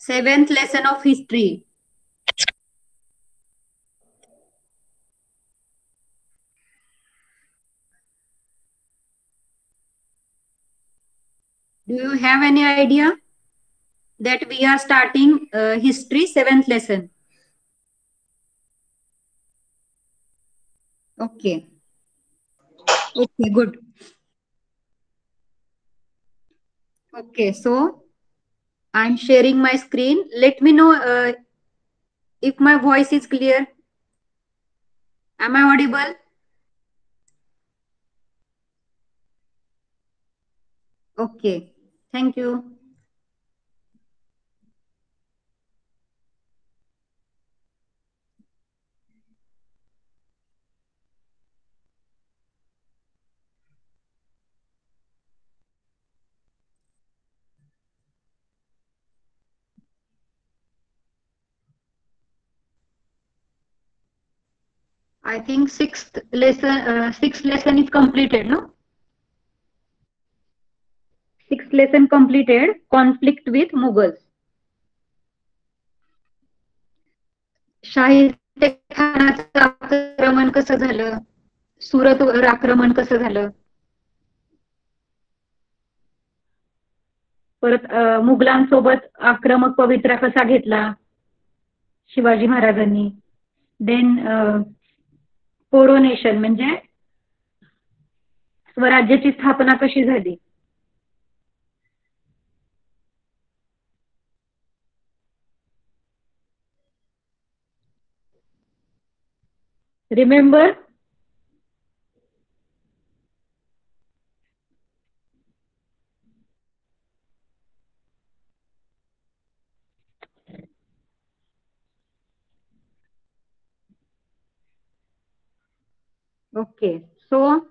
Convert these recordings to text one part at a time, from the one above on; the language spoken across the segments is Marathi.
Seventh lesson of history. Do you have any idea that we are starting history seventh lesson? Okay. Okay, good. Okay, so I'm sharing my screen. Let me know if my voice is clear. Am I audible? Okay. Thank you. I think sixth lesson is completed, no? Sixth lesson completed. Conflict with Mughals. शाही खानाचं आक्रमण कसं झालं? सुरतवर आक्रमण कसं झालं? परत मुघलांसोबत आक्रमक पवित्रा कसा घेतला शिवाजी महाराजांनी. देन कोरोनेशन म्हणजे स्वराज्याची स्थापना कशी झाली. Remember. Okay, so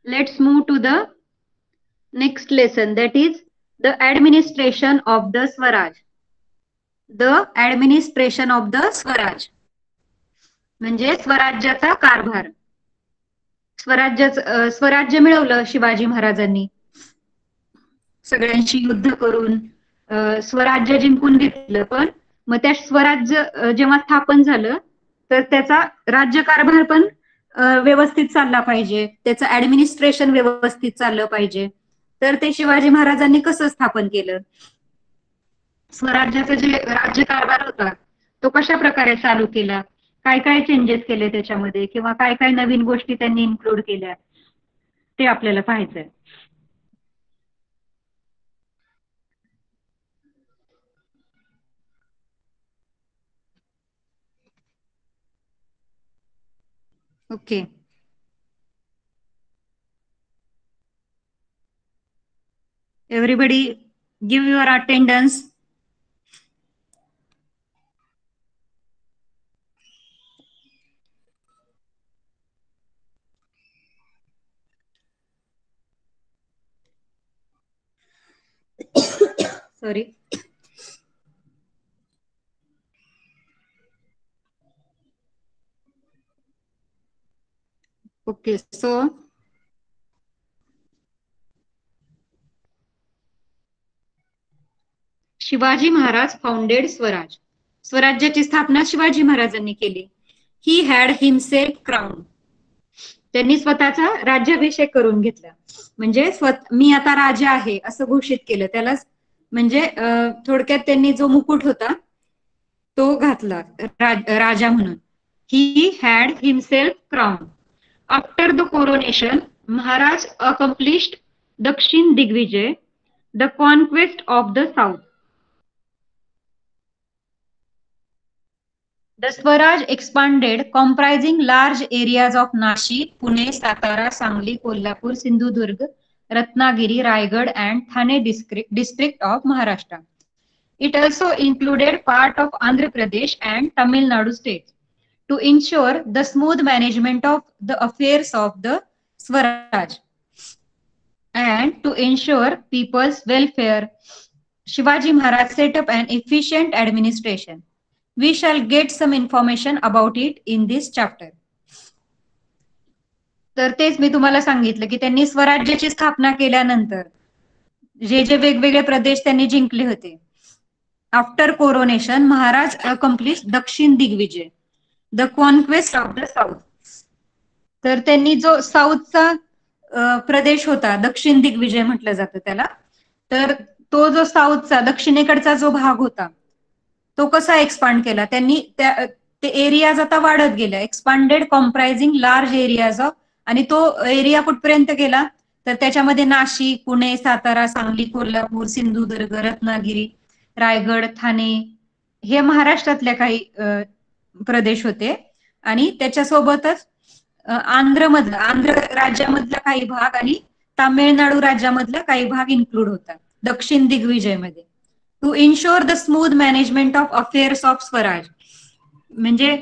let's move to the next lesson, that is the administration of the Swaraj. The administration of the Swaraj म्हणजे स्वराज्याचा कारभार. स्वराज्य मिळवलं शिवाजी महाराजांनी. सगळ्यांशी युद्ध करून स्वराज्य जिंकून घेतलं. पण मग त्या स्वराज्य जेव्हा स्थापन झालं तर त्याचा राज्यकारभार पण व्यवस्थित चालला पाहिजे. त्याचं ऍडमिनिस्ट्रेशन व्यवस्थित चाललं पाहिजे. तर ते शिवाजी महाराजांनी कसं स्थापन केलं. स्वराज्याचा जे राज्यकारभार होता तो कशा प्रकारे चालू केला. काय काय चेंजेस केले त्याच्यामध्ये किंवा काय काय नवीन गोष्टी त्यांनी इन्क्लूड केल्या ते आपल्याला पाहायचंय. Okay. Everybody give your attendance. Sorry. Okay, so Shivaji Maharaj founded Swaraj. स्वराज्याची स्थापना शिवाजी महाराजांनी केली. ही हॅड हिमसेल्फ क्राउन. त्यांनी स्वतःचा राज्याभिषेक करून घेतला. म्हणजे मी आता राजा आहे असं घोषित केलं. त्यालाच म्हणजे थोडक्यात त्यांनी जो मुकुट होता तो घातला राजा म्हणून. He had himself crown. After the coronation Maharaj accomplished Dakshin Digvijay, the conquest of the south. The Swaraj expanded, comprising large areas of Nashik, Pune, Satara, Sangli, Kolhapur, Sindhudurg, Ratnagiri, Raigad, and Thane district of Maharashtra. It also included part of Andhra Pradesh and Tamil Nadu states to ensure the smooth management of the affairs of the Swaraj and to ensure people's welfare. Shivaji Maharaj set up an efficient administration. We shall get some information about it in this chapter. तर तेच मी तुम्हाला सांगितलं की त्यांनी स्वराज्याची स्थापना केल्यानंतर जे जे वेगवेगळे प्रदेश त्यांनी जिंकले होते आफ्टर कोरोनेशन महाराज अकम्प्लिश दक्षिण Digvijay, the conquest of the south. तर त्यांनी जो साऊथचा प्रदेश होता, दक्षिण दिग्विजय म्हटलं जातं त्याला, तर तो जो साऊथचा दक्षिणेकडचा जो भाग होता तो कसा एक्सपांड केला त्यांनी, ते एरियाज आता वाढत गेल्या, एक्सपांडेड कॉम्प्रायझिंग लार्ज एरियाज ऑफ, आणि तो एरिया कुठपर्यंत गेला तर त्याच्यामध्ये नाशिक, पुणे, सातारा, सांगली, कोल्हापूर, सिंधुदुर्ग, रत्नागिरी, रायगड, ठाणे हे महाराष्ट्रातल्या काही प्रदेश होते. आणि त्याच्यासोबतच आंध्र राज्यामधला काही भाग आणि तामिळनाडू राज्यामधला काही भाग इन्क्लूड होता दक्षिण दिग्विजयमध्ये. To insure the smooth management of affairs of Swaraj, म्हणजे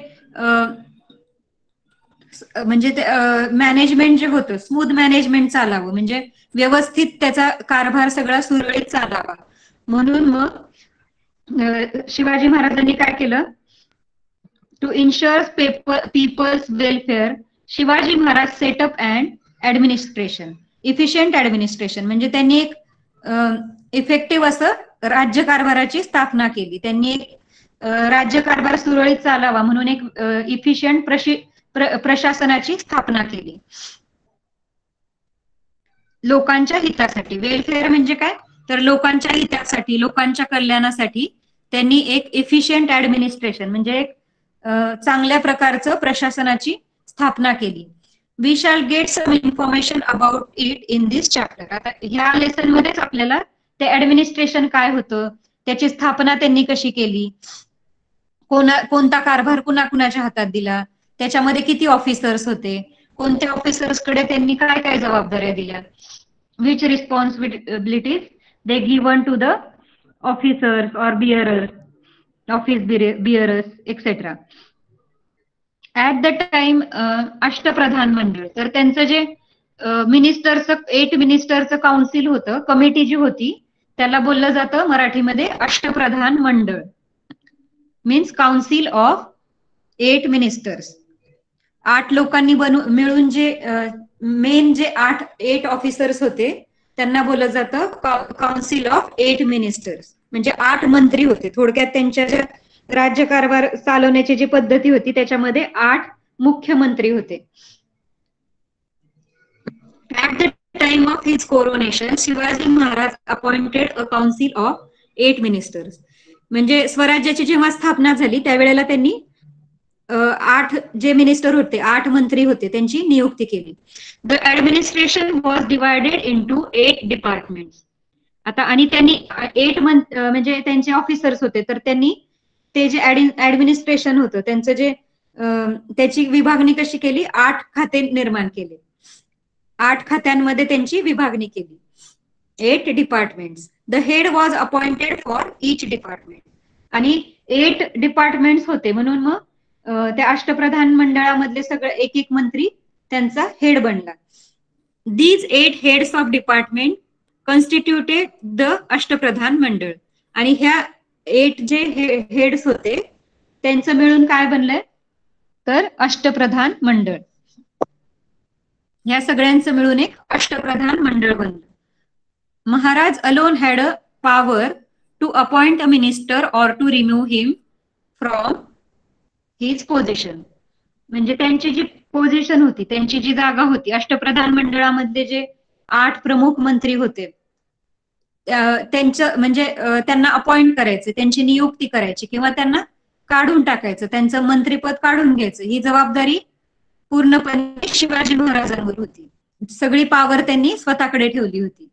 मॅनेजमेंट जे होतं, स्मूथ मॅनेजमेंट चालावं, म्हणजे व्यवस्थित त्याचा कारभार सगळा सुरळीत चालावा, म्हणून मग शिवाजी महाराजांनी काय केलं, to ensure people's welfare, Shivaji Maharaj setup and administration, efficient administration, म्हणजे त्यांनी एक इफेक्टिव्ह असं राज्यकारभाराची स्थापना केली. त्यांनी एक राज्यकारभार सुरळीत चालावा म्हणून एक इफिशियंट प्रशासनाची स्थापना केली. लोकांच्या हितासाठी, वेलफेअर म्हणजे काय तर लोकांच्या हितासाठी, लोकांच्या कल्याणासाठी त्यांनी एक इफिशियंट ऍडमिनिस्ट्रेशन म्हणजे एक चांगल्या प्रकारचं प्रशासनाची स्थापना केली. We shall get some information about it in this chapter. आता ह्या लेसन मध्येच आपल्याला ते ऍडमिनिस्ट्रेशन काय होतं, त्याची स्थापना त्यांनी कशी केली, कोणता कारभार कुणाच्या हातात दिला, त्याच्यामध्ये किती ऑफिसर्स होते, कोणत्या ऑफिसर्सकडे त्यांनी काय काय जबाबदाऱ्या दिल्या, which responsibilities they given to the officers और bearers, office bearers etcetera. At the time Ashtapradhan Mandal, तर त्यांचं जे मिनिस्टरचं 8 मिनिस्टरचं काउन्सिल होतं, कमिटी जी होती त्याला बोललं जातं मराठीमध्ये अष्टप्रधान मंडळ, मीन्स काउन्सिल ऑफ 8 मिनिस्टर्स. 8 लोकांनी मिळून जे मेन जे 8 ऑफिसर्स होते त्यांना बोललं जातं काउन्सिल ऑफ 8 मिनिस्टर्स, म्हणजे 8 मंत्री होते. थोडक्यात त्यांच्या ज्या राज्यकारभार चालवण्याची जी पद्धती होती त्याच्यामध्ये 8 मुख्यमंत्री होते. At the time of his coronation Shivaji Maharaj appointed a council of 8 ministers, म्हणजे स्वराज्याची जेव्हा स्थापना झाली त्यावेळेला त्यांनी 8 जे मिनिस्टर होते, 8 मंत्री होते, त्यांची नियुक्ती केली. The administration was divided into 8 departments. आता आणि त्यांनी 8 म्हणजे त्यांचे ऑफिसर्स होते, तर त्यांनी ते जे ऍडमिनिस्ट्रेशन होतं त्यांचं जे त्याची विभागणी कशी केली, 8 खाते निर्माण केले, 8 खात्यांमध्ये त्यांची विभागणी केली, 8 departments. The head was appointed for each department, आणि 8 डिपार्टमेंट्स होते म्हणून मग त्या अष्टप्रधान मंडळामधले सगळे एक एक मंत्री त्यांचा हेड बनला. These 8 heads of department constituted the Ashtapradhan Mandal, आणि ह्या 8 जे हेड्स होते त्यांचं मिळून काय बनलंय तर अष्टप्रधान मंडळ. ह्या सगळ्यांचं मिळून एक अष्टप्रधान मंडळ बनलं. Maharaj alone had a power to appoint a minister और to remove him from his position, म्हणजे त्यांची जी पोझिशन होती, त्यांची जी जागा होती, अष्टप्रधान मंडळामध्ये जे 8 प्रमुख मंत्री होते त्यांचं म्हणजे त्यांना अपॉइंट करायचं, त्यांची नियुक्ती करायची किंवा त्यांना काढून टाकायचं, त्यांचं मंत्रीपद काढून घ्यायचं, ही जबाबदारी पूर्णपणे शिवाजी महाराजांवर होती. सगळी पॉवर त्यांनी स्वतःकडे ठेवली होती.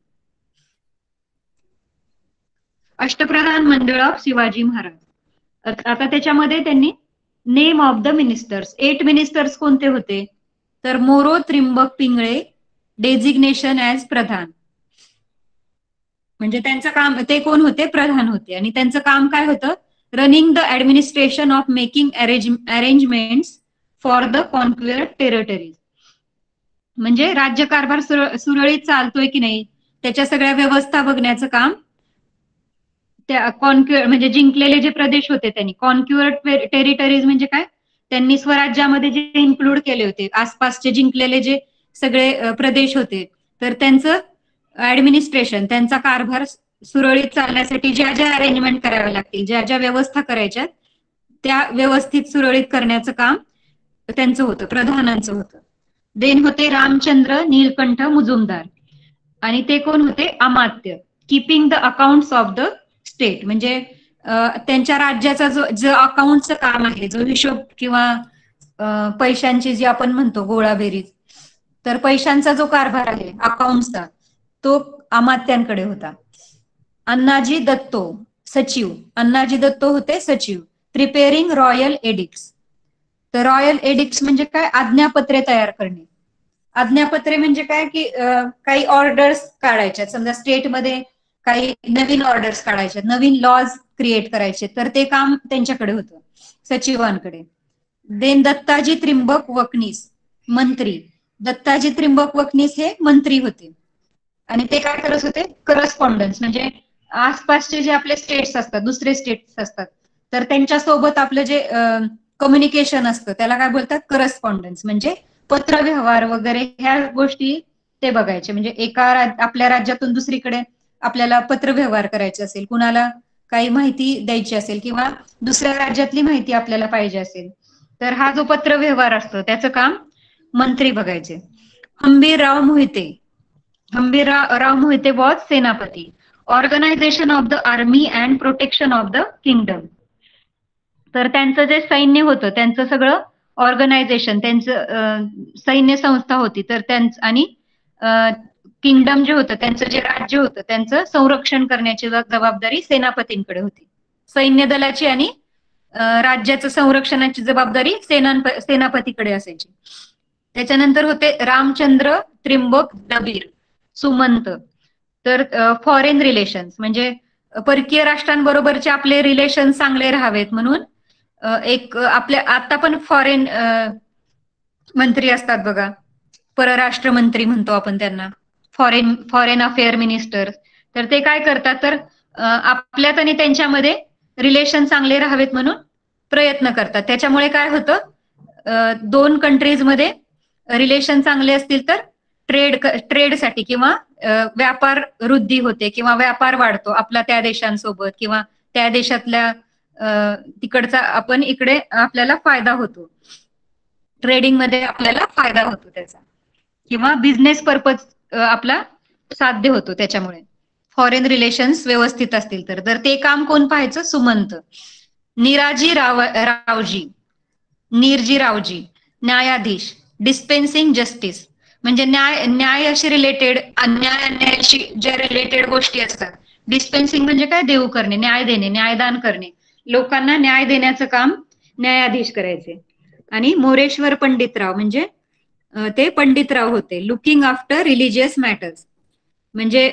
अष्टप्रधान मंडळ ऑफ शिवाजी महाराज. आता त्याच्यामध्ये त्यांनी name of the ministers, 8 ministers कोणते होते तर मोरो त्रिंबक पिंगळे, डेझिग्नेशन ऍज प्रधान, म्हणजे त्यांचं काम, ते कोण होते प्रधान होते, आणि त्यांचं काम काय होतं running the administration of making arrangements for the conquered territories, म्हणजे राज्यकारभार सुरळीत चालतोय की नाही त्याच्या सगळ्या व्यवस्था बघण्याचं काम त्या म्हणजे जिंकलेले जे प्रदेश होते त्यांनी, कॉन्क्युअर्ड टेरिटरीज म्हणजे काय, त्यांनी स्वराज्यामध्ये जे इन्क्लूड केले होते आसपासचे जिंकलेले जे सगळे प्रदेश होते, तर त्यांचं ऍडमिनिस्ट्रेशन, त्यांचा कारभार सुरळीत चालण्यासाठी ज्या ज्या अरेंजमेंट कराव्या लागतील, ज्या ज्या व्यवस्था करायच्या त्या व्यवस्थित सुरळीत करण्याचं काम त्यांचं होतं, प्रधानांचं होतं. देन होते रामचंद्र नीलकंठ मुजुमदार, आणि ते कोण होते? Amatya. Keeping the accounts of the state, म्हणजे त्यांच्या राज्याचा जो अकाउंटचं काम आहे, जो हिशोब किंवा पैशांची जी आपण म्हणतो गोळाबेरीज, तर पैशांचा जो कारभार आहे अकाउंटचा, तो अमात्यांकडे होता. अण्णाजी दत्तो सचिव, अण्णाजी दत्तो होते सचिव. प्रिपेअरिंग रॉयल एडिक्ट्स, तर रॉयल एडिक्ट्स म्हणजे काय? आज्ञापत्रे तयार करणे. आज्ञापत्रे म्हणजे काय की काही ऑर्डर्स काढायच्या, समजा स्टेटमध्ये काही नवीन ऑर्डर्स काढायच्या, नवीन लॉज क्रिएट करायचे, तर ते काम त्यांच्याकडे होतं, सचिवांकडे. देन दत्ताजी त्रिंबक वकनीस, मंत्री. दत्ताजी त्रिंबक वकनीस हे मंत्री होते, आणि ते काय करत होते? करस्पॉन्डन्स, म्हणजे आसपासचे जे आपले स्टेट्स असतात, दुसरे स्टेट्स असतात, तर त्यांच्यासोबत आपलं जे कम्युनिकेशन असतं त्याला काय बोलतात? करस्पॉन्डन्स, म्हणजे पत्रव्यवहार वगैरे ह्या गोष्टी ते बघायचे. म्हणजे आपल्या राज्यातून दुसरीकडे आपल्याला पत्रव्यवहार करायचे असेल, कुणाला काही माहिती द्यायची असेल, किंवा दुसऱ्या राज्यातली माहिती आपल्याला पाहिजे असेल, तर हा जो पत्रव्यवहार असतो त्याचं काम मंत्री बघायचे. हंबीरराव मोहिते, हंबीरराव मोहिते वॉज सेनापती. Organisation of the army and protection of the kingdom, तर त्यांचं जे सैन्य होतं त्यांचं सगळं ऑर्गनायझेशन, त्यांचं सैन्य संस्था होती, तर त्यांचं आणि किंगडम जे होतं, त्यांचं जे राज्य होतं, त्यांचं संरक्षण करण्याची जबाबदारी सेनापतींकडे होती. सैन्य दलाची आणि राज्याचं संरक्षणाची जबाबदारी सेनापतीकडे असायची. त्याच्यानंतर होते रामचंद्र त्रिंबक दबीर, सुमंत. तर फॉरेन रिलेशन्स, म्हणजे परकीय राष्ट्रांबरोबरचे आपले रिलेशन चांगले राहावेत म्हणून एक आपल्या आता पण फॉरेन मंत्री असतात बघा, परराष्ट्र मंत्री म्हणतो आपण त्यांना, फॉरेन अफेअर मिनिस्टर. तर ते काय करतात? तर आपल्यात आणि त्यांच्यामध्ये रिलेशन चांगले राहावेत म्हणून प्रयत्न करतात. त्याच्यामुळे काय होतं? दोन कंट्रीजमध्ये रिलेशन चांगले असतील तर ट्रेडसाठी किंवा व्यापार वृद्धी होते, किंवा व्यापार वाढतो आपला त्या देशांसोबत, किंवा त्या देशातल्या तिकडचा आपण इकडे आपल्याला फायदा होतो, ट्रेडिंग मध्ये आपल्याला फायदा होतो त्याचा, किंवा बिझनेस पर्पज आपला साध्य होतो त्याच्यामुळे, फॉरेन रिलेशन्स व्यवस्थित असतील तर ते काम कोण पाहायचं? सुमंत. रावजी, नीरजी रावजी, न्यायाधीश. डिस्पेन्सिंग जस्टिस, म्हणजे न्यायाशी रिलेटेड, अन्यायाशी ज्या रिलेटेड गोष्टी असतात. डिस्पेन्सिंग म्हणजे काय? देऊ करणे, न्याय देणे, न्यायदान करणे, लोकांना न्याय देण्याचं काम न्यायाधीश करायचे. आणि मोरेश्वर पंडितराव, म्हणजे ते पंडितराव होते. लुकिंग आफ्टर रिलिजियस मॅटर्स, म्हणजे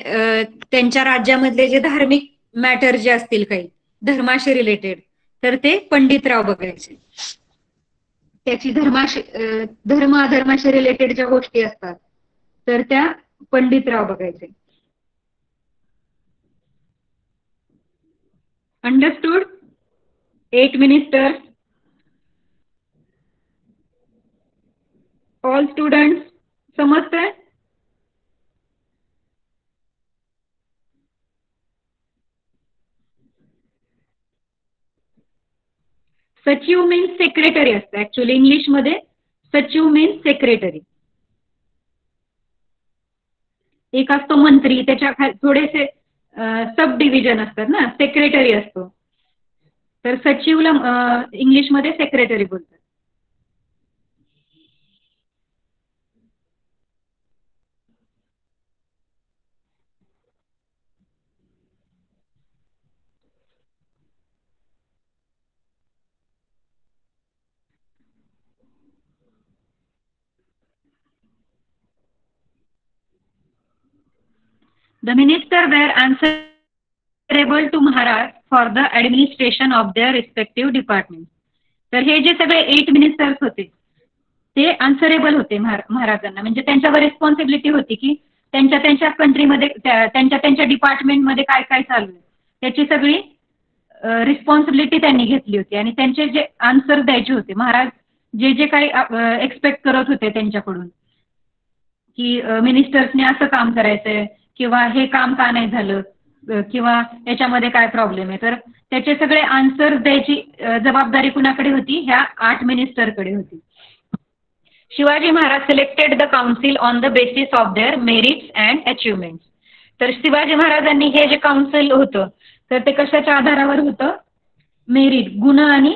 त्यांच्या राज्यामधले जे धार्मिक मॅटर जे असतील काही धर्माशी रिलेटेड, तर ते पंडितराव बघायचे. त्याची धर्म अधर्माशी रिलेटेड ज्या गोष्टी असतात तर त्या पंडितराव बघायचे. अंडरस्टूड? 8 मिनिस्टर्स, ऑल स्टुडंट्स, समजतंय? सचिव मीन्स सेक्रेटरी असतं ऍक्च्युअली इंग्लिशमध्ये. सचिव मीन्स सेक्रेटरी. एक असतो मंत्री, त्याच्या थोडेसे सब डिव्हिजन असतात ना, सेक्रेटरी असतो, तर सचिवला इंग्लिशमध्ये सेक्रेटरी बोलतात. The minister were answerable to Maharaj for the administration of their respective departments. तर हे जे सगळे 8 मिनिस्टर्स होते ते आन्सरेबल होते महाराजांना, म्हणजे त्यांच्यावर रिस्पॉन्सिबिलिटी होती की त्यांच्या त्यांच्या कंट्रीमध्ये, त्यांच्या त्यांच्या डिपार्टमेंटमध्ये काय काय चालू आहे त्याची सगळी रिस्पॉन्सिबिलिटी त्यांनी घेतली होती, आणि त्यांचे जे आन्सर द्यायचे होते, महाराज जे जे काही एक्सपेक्ट करत होते त्यांच्याकडून की मिनिस्टर्सने असं काम करायचंय किंवा हे काम का नाही झालं, किंवा याच्यामध्ये काय प्रॉब्लेम आहे. तर त्याचे सगळे आन्सर्स द्यायची जबाबदारी कुणाकडे होती? ह्या 8 मिनिस्टरकडे होती. Shivaji Maharaj selected the council on the basis of their merits and achievements. तर शिवाजी महाराजांनी हे जे काउन्सिल होतं तर ते कशाच्या आधारावर होतं? मेरिट, गुण आणि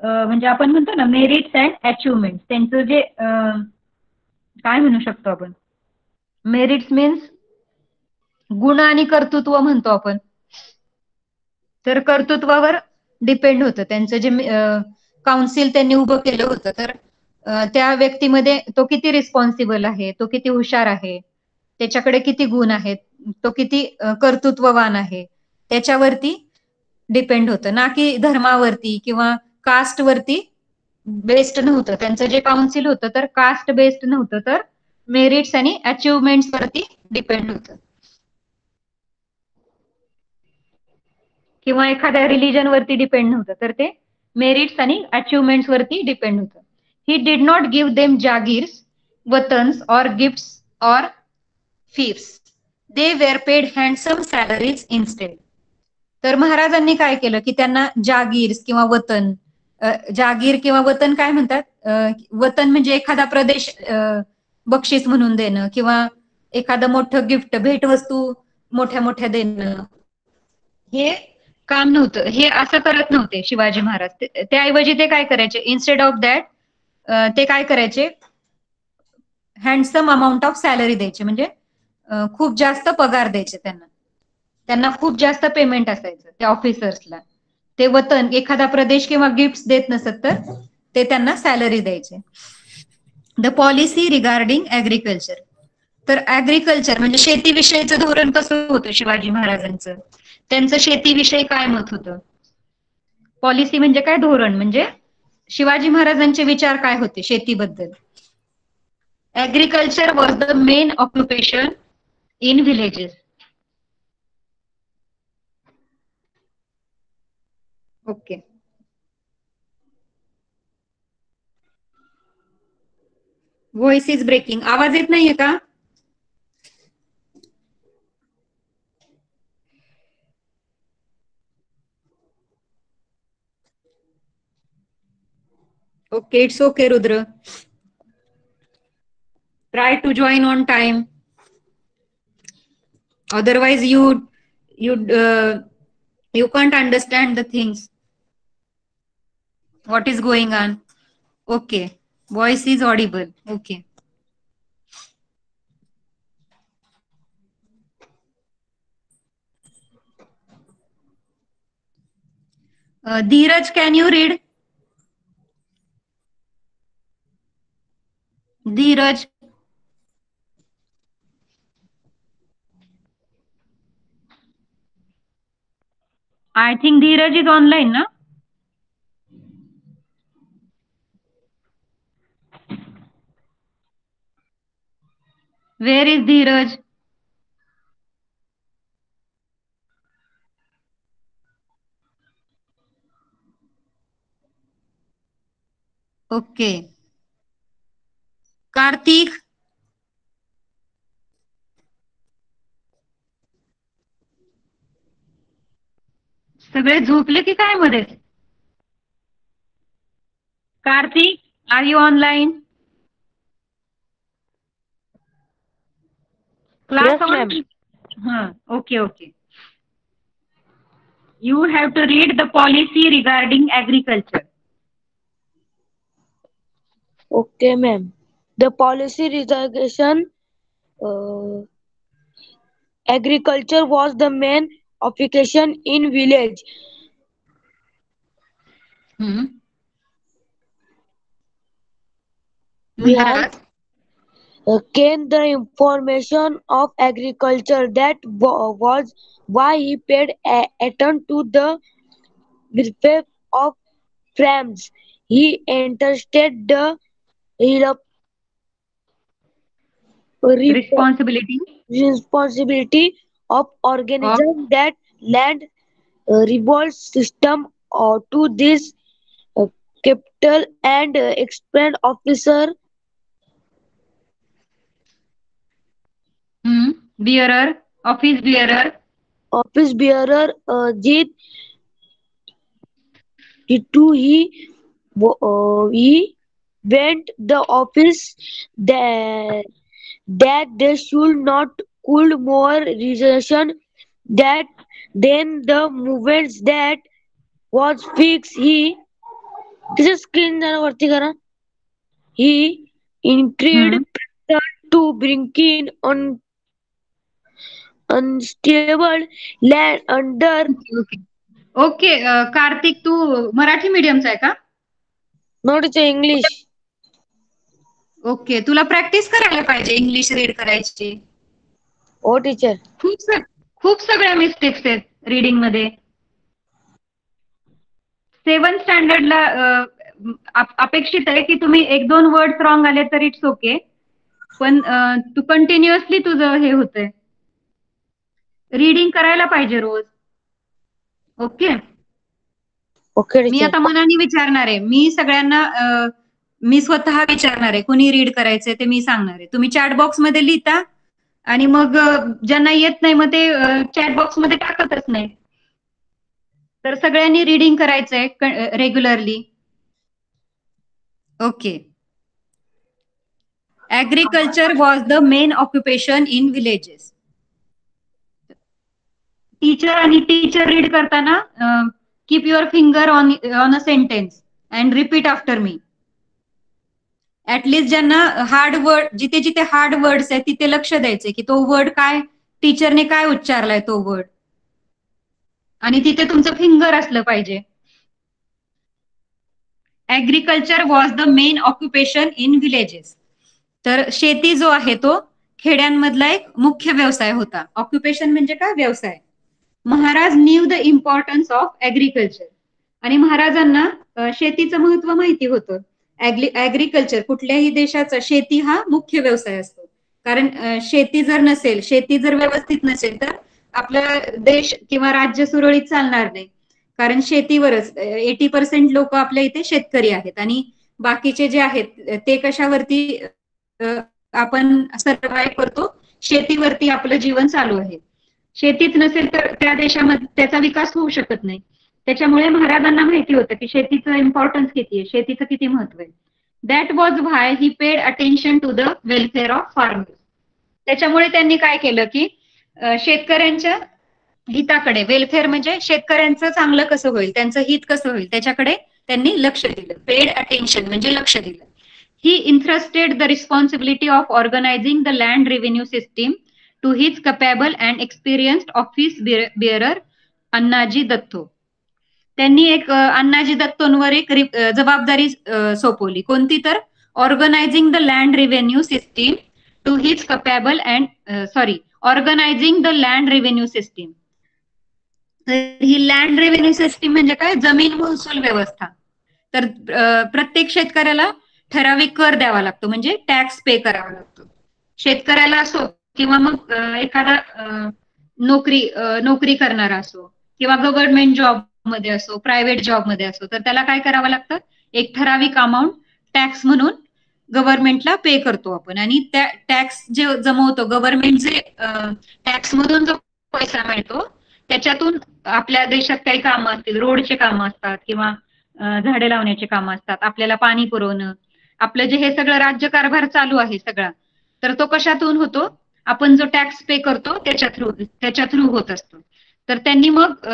म्हणजे आपण म्हणतो ना मेरिट्स अँड अचिव्हमेंट्स, त्यांचं जे काय म्हणू शकतो आपण, मेरिट्स मीन्स गुण आणि कर्तृत्व म्हणतो आपण. तर कर्तृत्वावर डिपेंड होतं त्यांचं जे काउन्सिल त्यांनी उभं केलं होतं. तर त्या व्यक्तीमध्ये तो किती रिस्पॉन्सिबल आहे, तो किती हुशार आहे, त्याच्याकडे किती गुण आहेत, तो किती कर्तृत्ववान आहे, त्याच्यावरती डिपेंड होतं, ना की धर्मावरती किंवा कास्ट वरती बेस्ड नव्हतं. त्यांचं जे काउन्सिल होतं तर कास्ट बेस्ड नव्हतं, तर मेरिट्स आणि अचिव्हमेंट्स वरती डिपेंड होतं. किंवा एखाद्या रिलीजन वरती डिपेंड नव्हतं, तर ते मेरिट्स आणि अचिव्हमेंट्स वरती डिपेंड होतं. He did not give them jagirs, watans और गिफ्ट्स और fees. They were paid handsome salaries instead. तर महाराजांनी काय केलं की त्यांना जागीर्स किंवा वतन, जागीर किंवा वतन काय म्हणतात, वतन म्हणजे एखादा प्रदेश बक्षीस म्हणून देणं किंवा एखादं मोठं गिफ्ट, भेटवस्तू मोठ्या मोठ्या देणं, हे काम नव्हतं. हे असं करत नव्हते शिवाजी महाराज. त्याऐवजी ते काय करायचे, इन्स्टेड ऑफ दॅट ते काय करायचे, हँडसम अमाऊंट ऑफ सॅलरी द्यायचे, म्हणजे खूप जास्त पगार द्यायचे त्यांना. त्यांना खूप जास्त पेमेंट असायचं त्या ऑफिसर्सला. ते वतन, एखादा प्रदेश किंवा गिफ्ट देत नसत तर ते त्यांना सॅलरी द्यायचे. The policy regarding agriculture. तर ऍग्रिकल्चर म्हणजे शेतीविषयीचं धोरण कसं होतं शिवाजी महाराजांचं, त्यांचं शेतीविषयी काय मत होतं? पॉलिसी म्हणजे काय, धोरण म्हणजे शिवाजी महाराजांचे विचार काय होते शेतीबद्दल. Agriculture was the main occupation in villages. Okay. Voice is breaking. आवाज येत नाहीये का? Okay, it's okay, Rudra. Try to join on time. Otherwise, you can't understand the things. What is going on? Okay, voice is audible. Okay. Dheeraj, can you read? Dheeraj. I think Dheeraj is online, na? Where is Dheeraj? Okay. Karthik. सगळे झोपले की काय मध्ये? Karthik, are you online? Class Yes, on? ma'am. Okay. You have to read the policy regarding agriculture. Okay, ma'am. The policy reservation agriculture was the main occupation in village. We have gained the information of agriculture that was why he paid attention to the welfare of farms. He entrusted the Responsibility responsibility of of organizing that land revolve system to this capital and expand officer bearer, office bearer. office bearer Jeet to he went the office that they should not could more reason that then the movements that was fixed he तिचे स्क्रीन जरा वरती करा. He increased pressure to bring in unstable land under okay okay. Kartik, तू मराठी मीडियमचा आहे का? not English. ओके, तुला प्रॅक्टिस करायला पाहिजे इंग्लिश रीड करायची. हो टीचर. खूप सगळ्या मिस्टेक्स आहेत रीडिंग मध्ये. 7th स्टँडर्डला अपेक्षित आहे की तुम्ही 1-2 वर्ड रॉंग आले तर इट्स ओके, पण तू कंटिन्युअसली तुझं हे होतंय. रीडिंग करायला पाहिजे रोज. ओके. ओके मी टीचर. आता मनाने विचारणार आहे. मी सगळ्यांना मी स्वतः विचारणार आहे, कुणी रीड करायचंय ते मी सांगणार आहे. तुम्ही चॅट बॉक्स मध्ये लिहिता आणि मग ज्यांना येत नाही मग ते चॅट बॉक्स मध्ये टाकतच नाही. तर सगळ्यांनी रीडिंग करायचंय regularly. Okay. Agriculture was the main occupation in villages. Teacher आणि टीचर रीड करताना keep your finger on a sentence and repeat after me. At least ज्यांना हार्ड वर्ड, जिथे जिथे हार्ड वर्ड्स आहेत तिथे लक्ष द्यायचे की तो वर्ड काय, टीचरने काय उच्चारलाय तो वर्ड, आणि तिथे तुमचं फिंगर असलं पाहिजे. Agriculture was the main occupation in villages. तर शेती जो आहे तो खेड्यांमधला एक मुख्य व्यवसाय होता. ऑक्युपेशन म्हणजे काय, व्यवसाय. Maharaj knew the importance of agriculture. आणि महाराजांना शेतीचं महत्व माहिती होतं. ऍग्रिकल्चर, कुठल्याही देशाचा शेती हा मुख्य व्यवसाय असतो. कारण शेती जर नसेल, शेती जर व्यवस्थित नसेल तर आपला देश किंवा राज्य सुरळीत चालणार नाही. कारण शेतीवरच 80% लोक आपल्या इथे शेतकरी आहेत आणि बाकीचे जे आहेत ते कशावरती आपण सर्व्हाइव्ह करतो, शेतीवरती आपलं जीवन चालू आहे. शेतीच नसेल तर त्या देशामध्ये त्याचा विकास होऊ शकत नाही. त्याच्यामुळे महाराजांना माहिती होतं की शेतीचं इम्पॉर्टन्स किती आहे, शेतीचं किती महत्व आहे. That was why he paid attention to the welfare of farmers. त्याच्यामुळे त्यांनी काय केलं की शेतकऱ्यांच्या हिताकडे, वेलफेअर म्हणजे शेतकऱ्यांचं चांगलं कसं होईल, त्यांचं हित कसं होईल त्याच्याकडे त्यांनी लक्ष दिलं. पेड अटेन्शन म्हणजे लक्ष दिलं. He entrusted the responsibility of organising the land revenue system to his capable and experienced office bearer Annaji Datto. त्यांनी एक अण्णाजी दत्तोंवर एक जबाबदारी सोपवली. कोणती तर organising the land revenue system to his capable and organising the land revenue system. He land revenue system म्हणजे काय, जमीन महसूल व्यवस्था. तर प्रत्येक शेतकऱ्याला ठराविक कर द्यावा लागतो, म्हणजे टॅक्स पे करावा लागतो. शेतकऱ्याला असो किंवा मग एखादा नोकरी करणारा असो किंवा गव्हर्नमेंट जॉब मध्ये असो, प्रायव्हेट जॉब मध्ये असो, तर त्याला काय करावं लागतं, एक ठराविक अमाऊंट टॅक्स म्हणून गव्हर्नमेंटला पे करतो आपण. आणि त्या टॅक्स जे जमवतो गव्हर्नमेंट, जे टॅक्स मधून जो पैसा मिळतो त्याच्यातून आपल्या देशात काही कामं असतील, रोडचे कामं असतात किंवा झाडे लावण्याचे कामं असतात, आपल्याला पाणी पुरवणं, आपलं जे हे सगळं राज्यकारभार चालू आहे सगळा, तर तो कशातून होतो, आपण जो टॅक्स पे करतो त्याच्या थ्रू होत असतो. तर त्यांनी मग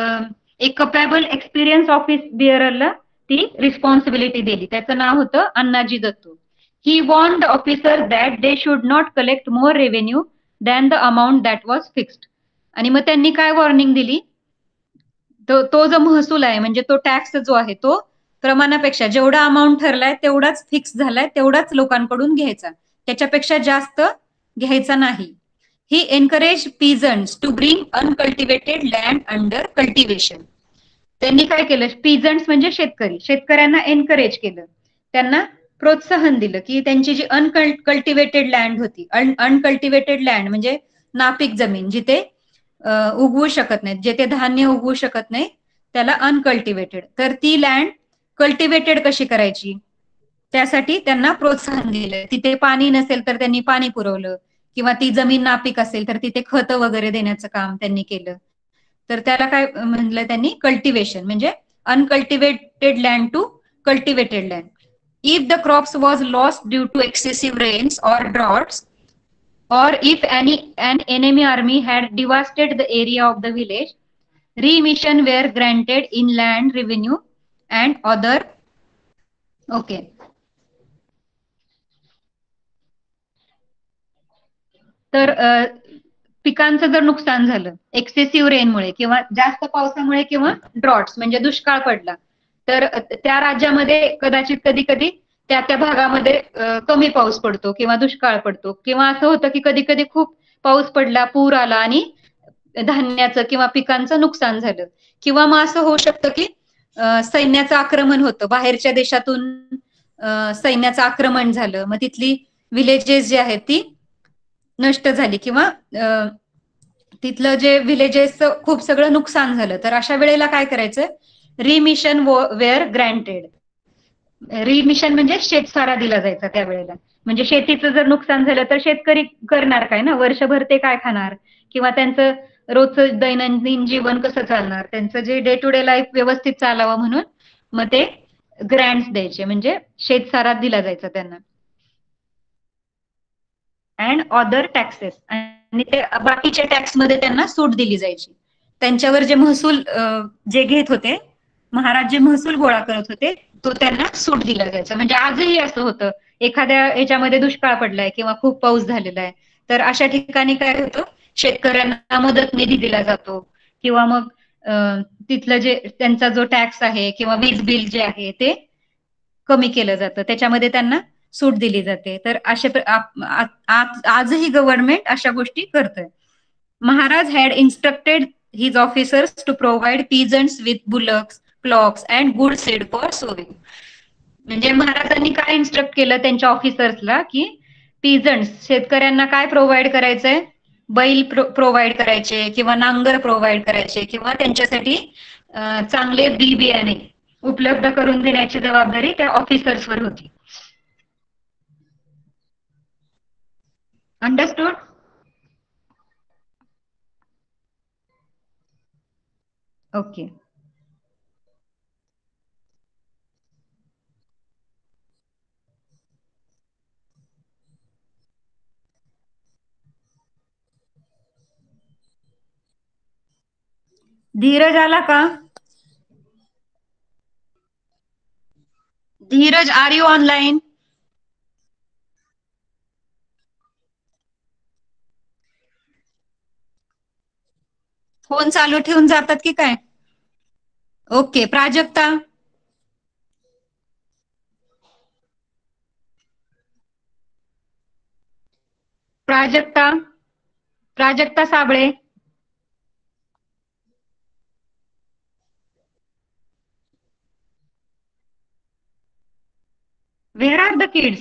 एक कपॅबल एक्सपिरियन्स ऑफिस बिअररला ती रिस्पॉन्सिबिलिटी दिली. त्याचं नाव होतं Annaji Datto. He warned officer that they should not collect more revenue than the amount that was fixed. आणि मग त्यांनी काय वॉर्निंग दिली, तो जो महसूल आहे म्हणजे तो टॅक्स जो आहे तो प्रमाणापेक्षा जेवढा अमाऊंट ठरलाय तेवढाच फिक्स झालाय, तेवढाच लोकांकडून घ्यायचा, त्याच्यापेक्षा जास्त घ्यायचा नाही. He encourage peasants to bring uncultivated land under cultivation. त्यांनी काय केलं, पीजंट्स म्हणजे शेतकरी, शेतकऱ्यांना एनकरेज केलं, त्यांना प्रोत्साहन दिलं की त्यांची जी अनकल्टिवेटेड लँड होती, अनकल्टिवेटेड लँड म्हणजे नापीक जमीन, जिथे उगवू शकत नाही, जिथे धान्य उगवू शकत नाही त्याला अनकल्टिवेटेड, तर ती लँड कल्टिवेटेड कशी करायची त्यासाठी त्यांना प्रोत्साहन दिलं. तिथे पाणी नसेल तर त्यांनी पाणी पुरवलं, किंवा ती जमीन नापीक असेल तर तिथे खतं वगैरे देण्याचं काम त्यांनी केलं. तर त्याला काय म्हणलं त्यांनी, कल्टिवेशन, म्हणजे uncultivated land to cultivated land. If the crops was lost due to excessive rains or droughts, or if an enemy army had devastated the area of the village, remission were granted in land revenue and other. Okay. तर पिकांचं जर नुकसान झालं एक्सेसिव्ह रेनमुळे किंवा जास्त पावसामुळे किंवा ड्रॉट्स म्हणजे दुष्काळ पडला, तर त्या राज्यामध्ये कदाचित कधी कधी त्या भागामध्ये कमी पाऊस पडतो किंवा दुष्काळ पडतो, किंवा असं होतं की कधी कधी खूप पाऊस पडला, पूर आला आणि धान्याचं किंवा पिकांचं नुकसान झालं. किंवा मग असं होऊ शकतं की सैन्याचं आक्रमण होतं, बाहेरच्या देशातून सैन्याचं आक्रमण झालं, मग तिथली विलेजेस जी आहेत ती नष्ट झाली किंवा तिथलं जे विलेजेसचं खूप सगळं नुकसान झालं. तर अशा वेळेला काय करायचं, रिमिशन वेअर ग्रँटेड. रिमिशन म्हणजे शेतसारा दिला जायचा त्यावेळेला. म्हणजे शेतीचं जर नुकसान झालं तर शेतकरी करणार काय ना, वर्षभर ते काय खाणार, किंवा त्यांचं रोजचं दैनंदिन जीवन कसं चालणार, त्यांचं जे डे टू डे लाईफ व्यवस्थित चालावं म्हणून मग ते ग्रँट्स द्यायचे, म्हणजे शेतसारा दिला जायचा त्यांना. अँड अदर टॅक्सेस, आणि ते बाकीच्या टॅक्स मध्ये त्यांना सूट दिली जायची. त्यांच्यावर जे महसूल जे घेत होते महाराज, जे महसूल गोळा करत होते तो त्यांना सूट दिला जायचा. म्हणजे आजही असं होतं, एखाद्या ह्याच्यामध्ये दुष्काळ पडलाय किंवा खूप पाऊस झालेला आहे, तर अशा ठिकाणी काय होतं, शेतकऱ्यांना मदत निधी दिला जातो, किंवा मग तिथलं जे त्यांचा जो टॅक्स आहे किंवा वीज बिल जे आहे ते कमी केलं जातं, त्याच्यामध्ये त्यांना सूट दिली जाते. तर असे आजही गव्हर्नमेंट अशा गोष्टी करतंय. Maharaj had instructed his officers to provide peasants with bullocks, clocks and good seed for sowing. म्हणजे महाराजांनी काय इन्स्ट्रक्ट केलं त्यांच्या ऑफिसर्सला की पीजंट्स, शेतकऱ्यांना काय प्रोव्हाइड करायचंय, बैल प्रोव्हाइड करायचे किंवा नांगर प्रोव्हाइड करायचे, किंवा त्यांच्यासाठी चांगले बी बियाणे उपलब्ध करून देण्याची जबाबदारी त्या ऑफिसर्सवर होती. अंडरस्टूड? ओके. धीरज आला का? Dhiraj, are you online? Phone चालू ठेवून जातात की काय? Okay. Prajakta? Prajakta? Prajakta Sable? Where are the kids?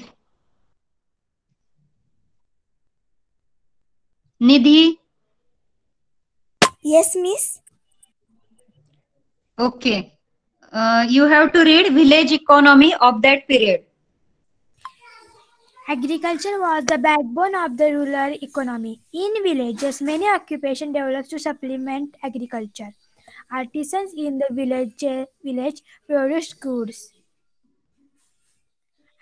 Nidhi? Yes, miss. Okay. You have to read village economy of that period. Agriculture was the backbone of the rural economy. In villages, many occupations developed to supplement agriculture. Artisans in the village produced goods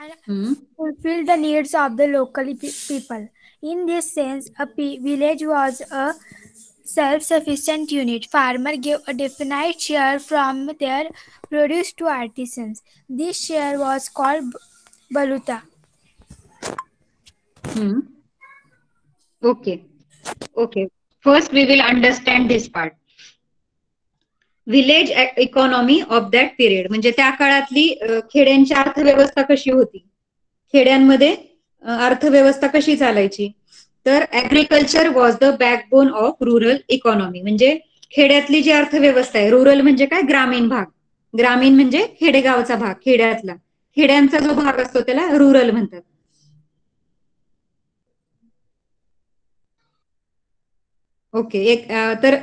and fulfilled the needs of the local people. In this sense, a village was a self-sufficient unit. Farmers gave a definite share from their produce to artisans. This share was called baluta. Okay. First, we will understand this part. Village economy of that period, म्हणजे त्या काळातली खेड्यांची अर्थव्यवस्था कशी होती, खेड्यांमध्ये अर्थव्यवस्था कशी चालायची. तर agriculture was the backbone of rural economy. म्हणजे खेड्यातली जी अर्थव्यवस्था आहे, रुरल म्हणजे काय, ग्रामीण भाग. ग्रामीण म्हणजे खेडेगावचा भाग, खेड्यातला, खेड्यांचा जो भाग असतो त्याला रुरल म्हणतात. ओके. तर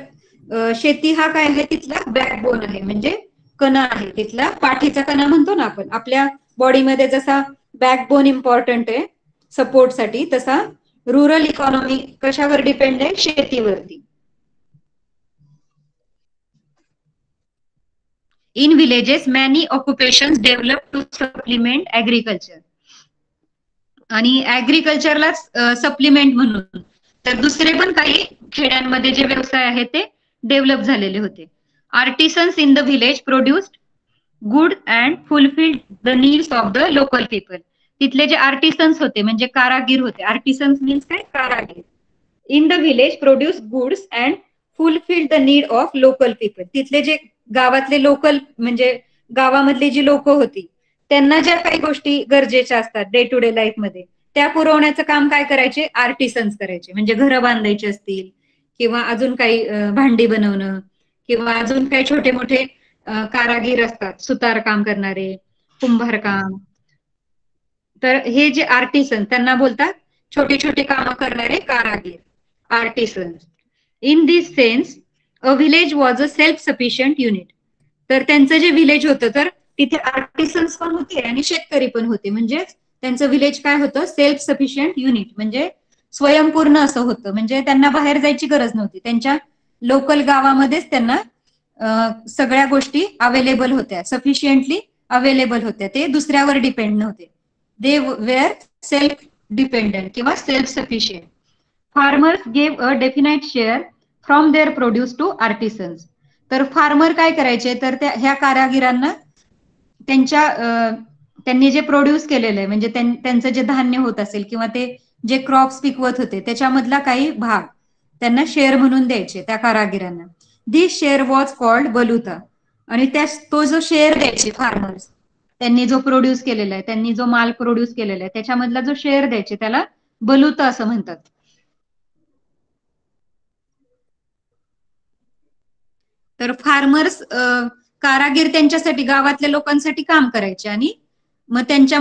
शेती हा काय आहे, तिथला बॅकबोन आहे, म्हणजे कणा आहे, तिथला पाठीचा कणा म्हणतो ना आपण. आपल्या बॉडीमध्ये जसा बॅकबोन इम्पॉर्टंट आहे सपोर्टसाठी, तसा रुरल इकॉनॉमी कशावर डिपेंड आहे, शेतीवरती. In villages many occupations develop to supplement agriculture. आणि ऍग्रिकल्चरला सप्लिमेंट म्हणून तर दुसरे पण काही खेड्यांमध्ये जे व्यवसाय आहेत ते डेव्हलप झालेले होते. Artisans in the village produced good and fulfilled the needs of the local people. तिथले जे आर्टिसन्स होते म्हणजे कारागीर होते. आर्टिसन्स मीन्स काय? कारागीर. In the village produce goods and fulfilled the need of local people. तिथले जे गावातले लोकल म्हणजे गावामधली जी लोक होती त्यांना ज्या काही गोष्टी गरजेच्या असतात डे टू डे लाईफ मध्ये त्या पुरवण्याचं काम काय करायचे? आर्टिसन्स करायचे. म्हणजे घरं बांधायची असतील किंवा अजून काही भांडी बनवणं किंवा अजून काही छोटे मोठे कारागीर असतात, सुतार काम करणारे, कुंभार काम. तर हे जे आर्टिसन त्यांना बोलतात छोटे छोटे कामं करणारे कारागीर, artisans. In this sense a village was a self sufficient unit. तर त्यांचं जे विलेज होतं तर तिथे आर्टिसन्स पण होते आणि शेतकरी पण होते. म्हणजे त्यांचं विलेज काय होतं? सेल्फ सफिशियंट युनिट, म्हणजे स्वयंपूर्ण असं होतं. म्हणजे त्यांना बाहेर जायची गरज नव्हती. त्यांच्या लोकल गावामध्येच त्यांना सगळ्या गोष्टी अवेलेबल होत्या, सफिशियंटली अवेलेबल होत्या. ते दुसऱ्यावर डिपेंड नव्हते. दे वेअर सेल्फ डिपेंडंट किंवा self sufficient. Farmers gave a definite share from their produce to artisans. तर फार्मर काय करायचे? तर ह्या कारागिरांना त्यांनी जे प्रोड्यूस केलेलं आहे म्हणजे त्यांचं जे धान्य होत असेल किंवा ते जे क्रॉप्स पिकवत होते त्याच्यामधला काही भाग त्यांना शेअर म्हणून द्यायचे त्या कारागिरांना. दिस शेअर वॉज कॉल्ड बलुता. आणि तो जो शेअर द्यायचे फार्मर्स, त्यांनी जो प्रोड्यूस केलेला आहे, त्यांनी जो माल प्रोड्यूस केलेला आहे त्याच्यामधला जो शेअर द्यायचे त्याला बलुता असं म्हणतात. तर फार्मर्स कारागीर त्यांच्यासाठी गावातल्या लोकांसाठी काम करायचे आणि मग त्यांच्या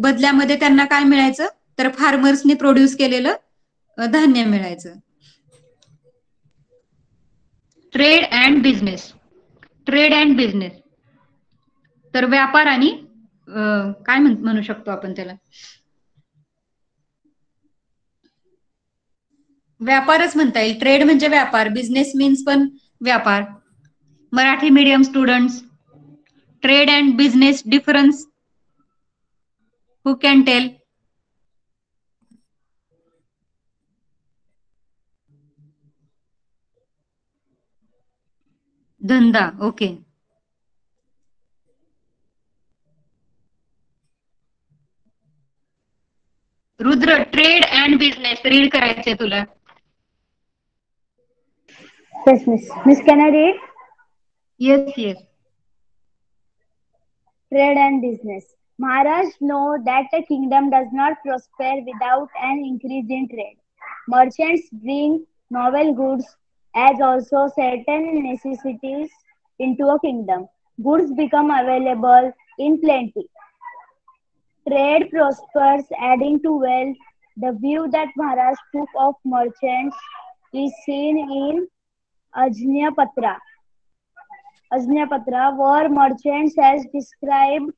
बदल्यामध्ये त्यांना काय मिळायचं? तर फार्मर्सनी प्रोड्यूस केलेलं धान्य मिळायचं. Trade and business. Trade and business तर व्यापार आणि काय म्हणू शकतो आपण त्याला? व्यापारच म्हणता येईल. ट्रेड म्हणजे व्यापार, बिझनेस मीन्स पण व्यापार. Marathi medium students, trade and business difference who can tell? धंदा. Okay. Rudra, trade and business read करायचंय तुला. Yes, miss. Miss, can I read? Yes, yes. Trade and business. Maharashtra know that a kingdom does not prosper without an increase in trade. Merchants bring novel goods as also certain necessities into a kingdom. Goods become available in plenty. Trade prospers, adding to wealth. The view that Maharashtra took of merchants is seen in Ajnapatra, where merchants as described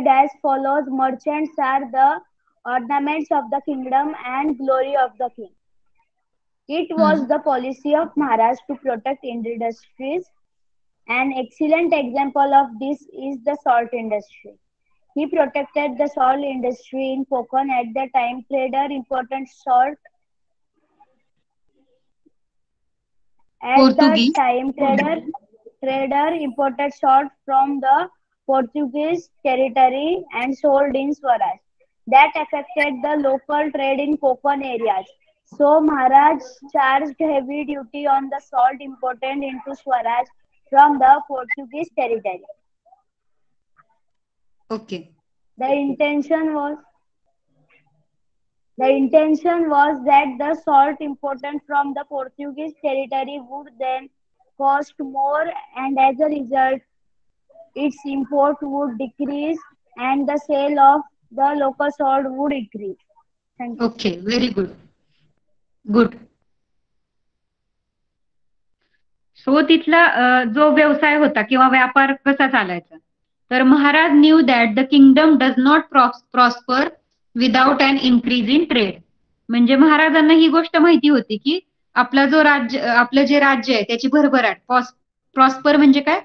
as follows. Merchants are the ornaments of the kingdom and glory of the king. It was the policy of Maharashtra to protect industries. An excellent example of this is the salt industry. He protected the salt industry in Konkan at the time. Trader imported salt. At the time, trader imported salt from the Portuguese territory and sold in Swaraj. That affected the local trade in Konkan areas. So Maharaj charged heavy duty on the salt imported into Swaraj from the Portuguese territory. Okay. The intention was that the salt imported from the Portuguese territory would then cost more, and as a result, its import would decrease and the sale of the local salt would increase. Thank you. Okay, very good. Good. So तिथला जो व्यवसाय होता किंवा व्यापार कसा चालायचा? तर Maharaj knew that the kingdom does not prosper without an increase in trade. म्हणजे महाराजांना ही गोष्ट माहिती होती की आपला जो राज्य आपलं जे राज्य आहे त्याची भरभराट, प्रॉस्पर म्हणजे काय,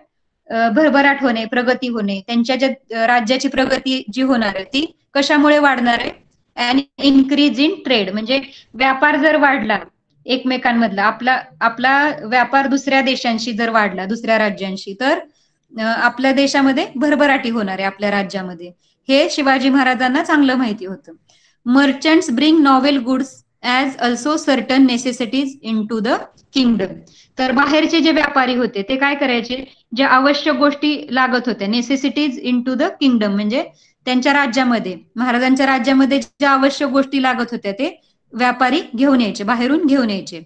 भरभराट होणे, प्रगती होणे, त्यांच्या ज्या राज्याची प्रगती जी होणार आहे ती कशामुळे वाढणार आहे, अँड इन्क्रीज इन ट्रेड म्हणजे व्यापार जर वाढला एकमेकांमधला, आपला व्यापार दुसऱ्या देशांशी जर वाढला, दुसऱ्या राज्यांशी, तर आपल्या देशामध्ये भरभराटी होणार आहे आपल्या राज्यामध्ये. हे शिवाजी महाराजांना चांगलं माहिती होतं. Merchants bring novel goods as also certain necessities into the kingdom. तर बाहेरचे जे व्यापारी होते ते काय करायचे, ज्या आवश्यक गोष्टी लागत होत्या, necessities into the kingdom म्हणजे त्यांच्या राज्यामध्ये, महाराजांच्या राज्यामध्ये ज्या आवश्यक गोष्टी लागत होत्या ते व्यापारी घेऊन यायचे, बाहेरून घेऊन यायचे.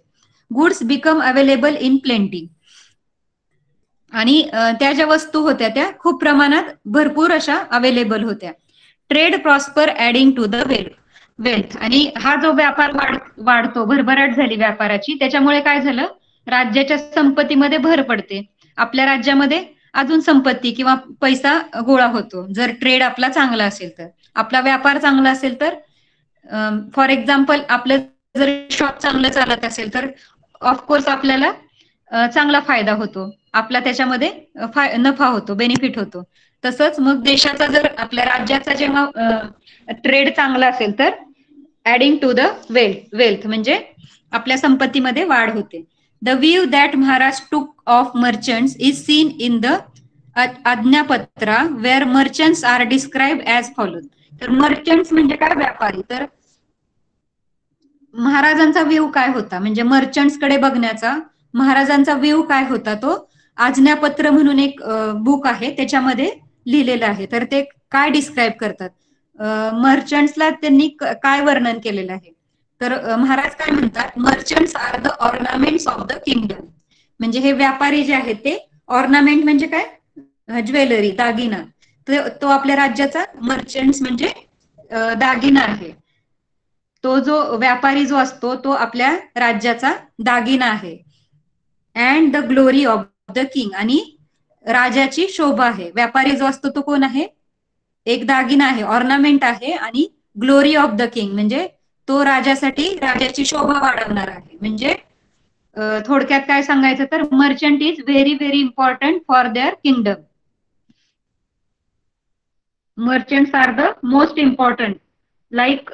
Goods become available in plenty. आणि त्या ज्या वस्तू होत्या त्या खूप प्रमाणात भरपूर अशा अवेलेबल होत्या. Trade prosper adding to the wealth. आणि हा जो व्यापार वाढतो, भरभराट झाली व्यापाराची, त्याच्यामुळे काय झालं, राज्याच्या संपत्तीमध्ये भर पडते. आपल्या राज्यामध्ये अजून संपत्ती किंवा पैसा गोळा होतो जर ट्रेड आपला चांगला असेल तर, आपला व्यापार चांगला असेल तर. फॉर एक्झाम्पल, आपलं जर शॉप चांगलं चालत असेल तर ऑफकोर्स आपल्याला चांगला फायदा होतो, आपला त्याच्यामध्ये नफा होतो, बेनिफिट होतो. तसंच मग देशाचा जर, आपल्या राज्याचा जेव्हा ट्रेड चांगला असेल तर ऍडिंग टू द वेल्थ म्हणजे आपल्या संपत्तीमध्ये वाढ होते. The view that Maharaj took of merchants is seen in the Ajnapatra where merchants are describe as follow. तर मर्चंट्स म्हणजे काय, व्यापारी. तर महाराजांचा व्ह्यू काय होता, म्हणजे मर्चंट्स कडे बघण्याचा महाराजांचा व्ह्यू काय होता, तो आज्ञापत्र म्हणून एक बुक आहे त्याच्यामध्ये लिहिलेलं आहे. तर ते काय डिस्क्राईब करतात, मर्चंट्सला त्यांनी काय वर्णन केलेलं आहे. तर महाराज काय म्हणतात, merchants are the ornaments of the kingdom. म्हणजे हे व्यापारी जे आहेत ते, ऑर्नामेंट म्हणजे काय, ज्वेलरी, दागिना. तो आपल्या राज्याचा मर्चंट्स म्हणजे दागिना आहे. तो जो व्यापारी जो असतो तो आपल्या राज्याचा दागिना आहे. And the glory of the king. आणि राजाची शोभा आहे. व्यापारी जो असतो तो कोण आहे, एक दागिना आहे, ऑर्नामेंट आहे. आणि ग्लोरी ऑफ द किंग म्हणजे तो राजासाठी राजाची शोभा वाढवणार आहे. म्हणजे थोडक्यात काय सांगायचं तर, merchant is very very important for their kingdom. Merchants are the most important, like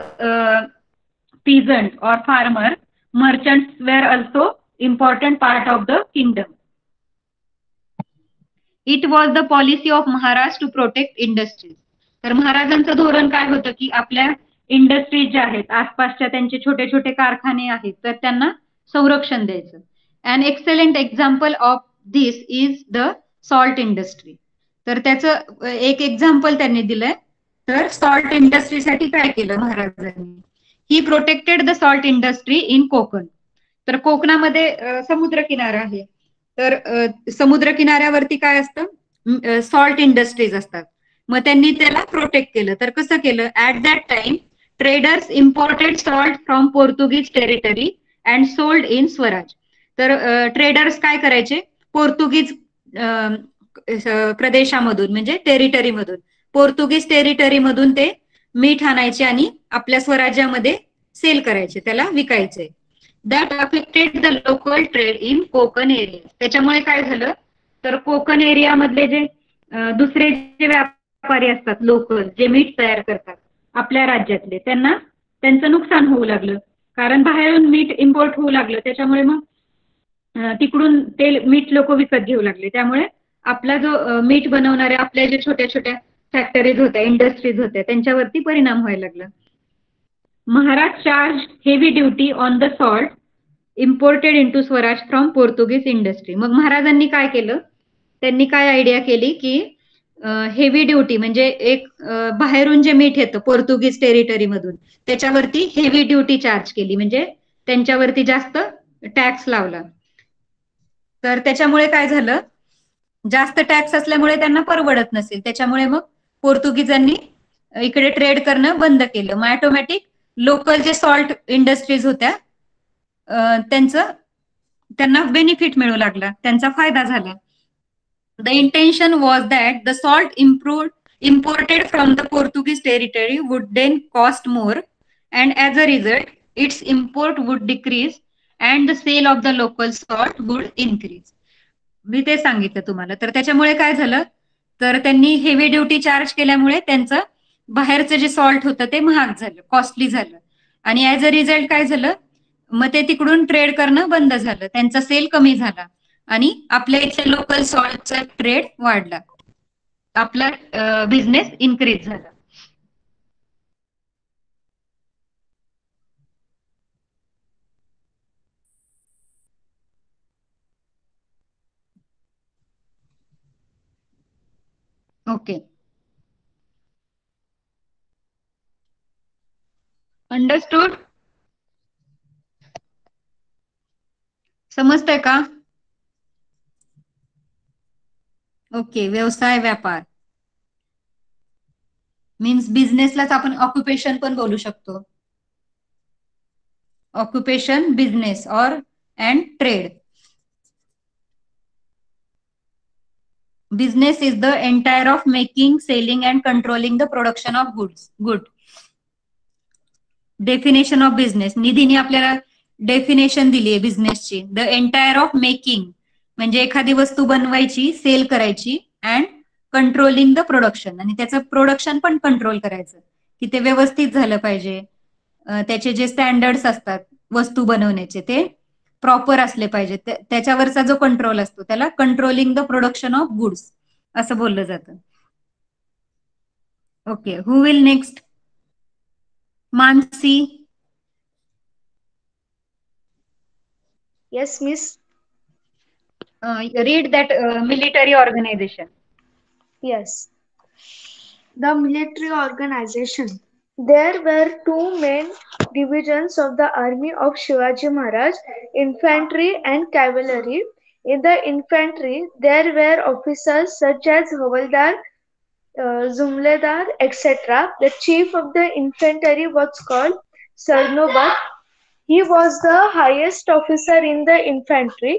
peasant or farmer. Merchants were also important part of the kingdom. It was the policy of Maharaj to protect industries. तर महाराजांचं धोरण काय होतं की आपल्या इंडस्ट्रीज ज्या आहेत, आसपासच्या त्यांचे छोटे छोटे कारखाने आहेत, तर त्यांना संरक्षण द्यायचं. An excellent example of this is the salt industry. तर त्याचं एक एक्झाम्पल त्यांनी दिलंय. तर सॉल्ट इंडस्ट्रीसाठी काय केलं महाराजांनी, he protected the salt industry in Konkan. तर कोकणामध्ये समुद्र किनारा आहे, तर समुद्र किनाऱ्यावरती काय असतं, सॉल्ट इंडस्ट्रीज असतात. मग त्यांनी त्याला प्रोटेक्ट केलं. तर कसं केलं, at that time traders imported salt from Portuguese territory and sold in Swaraj. तर ट्रेडर्स काय करायचे, पोर्तुगीज प्रदेशामधून म्हणजे टेरिटरीमधून, पोर्तुगीज टेरिटरीमधून ते मीठ आणायचे आणि आपल्या स्वराज्यामध्ये सेल करायचे, त्याला विकायचे. That affected the local trade in Konkan area. त्याच्यामुळे काय झालं, तर कोकण एरिया मधले जे दुसरे जे व्यापारी असतात, लोकल जे मीठ तयार करतात आपल्या राज्यातले, त्यांचं नुकसान होऊ लागलं. कारण बाहेरून मीठ इम्पोर्ट होऊ लागलं, त्याच्यामुळे मग तिकडून ते मीठ लोक विकत घेऊ लागले. त्यामुळे आपला जो मीठ बनवणारे आपल्या जे छोट्या छोट्या फॅक्टरीज होत्या, इंडस्ट्रीज होत्या, त्यांच्यावरती परिणाम व्हायला लागला. Maharaj charge heavy duty on the salt imported into Swaraj from Portuguese industry. मग महाराजांनी काय केलं, त्यांनी काय आयडिया केली की हेवी ड्युटी म्हणजे एक बाहेरून जे मीठ येतं पोर्तुगीज टेरिटरीमधून, त्याच्यावरती हेवी ड्युटी चार्ज केली, म्हणजे त्यांच्यावरती जास्त टॅक्स लावला. तर त्याच्यामुळे काय झालं, जास्त टॅक्स असल्यामुळे त्यांना परवडत नसेल, त्याच्यामुळे मग पोर्तुगीजांनी इकडे ट्रेड करणं बंद केलं. मग ऑटोमॅटिक लोकल जे सॉल्ट इंडस्ट्रीज होत्या त्यांना बेनिफिट मिळू लागला, त्यांचा फायदा झाला. The intention was that the salt imported from the Portuguese territory would then cost more and as a result its import would decrease and the sale of the local salt would increase. मी ते सांगितलं तुम्हाला. तर त्याच्यामुळे काय झालं, तर त्यांनी हेवी ड्युटी चार्ज केल्यामुळे त्यांचं बाहेरचं जे सॉल्ट होतं ते महाग झालं, कॉस्टली झालं. आणि ऍज अ रिझल्ट काय झालं, मग ते तिकडून ट्रेड करणं बंद झालं, त्यांचा सेल कमी झाला आणि आपल्या इथे लोकल सॉल्टचा ट्रेड वाढला, आपला बिझनेस इन्क्रीज झाला. Okay, understood? समजतंय का? ओके, व्यवसाय व्यापार मीन्स बिझनेसलाच आपण ऑक्युपेशन पण बोलू शकतो. ऑक्युपेशन, बिझनेस और and trade. Business is the entire of making, selling and controlling the production of good. Definition of business. निधीने आपल्याला डेफिनेशन दिली आहे बिझनेसची. द एंटायर ऑफ मेकिंग म्हणजे एखादी वस्तू बनवायची, सेल करायची, अँड कंट्रोलिंग द प्रोडक्शन, आणि त्याचं प्रोडक्शन पण कंट्रोल करायचं की ते व्यवस्थित झालं पाहिजे. त्याचे जे स्टँडर्ड्स असतात वस्तू बनवण्याचे ते प्रॉपर असले पाहिजे. त्याच्यावरचा जो कंट्रोल असतो त्याला controlling the production of goods असं बोललं जातं. Okay, who will next? Mansi. Yes, miss. Read that military organization. Yes. The military organization. There were two main divisions of the army of Shivaji Maharaj, infantry and cavalry. In the infantry, there were officers such as Havaldar, Zumledar, etc. The chief of the infantry was called Sarnobat. He was the highest officer in the infantry.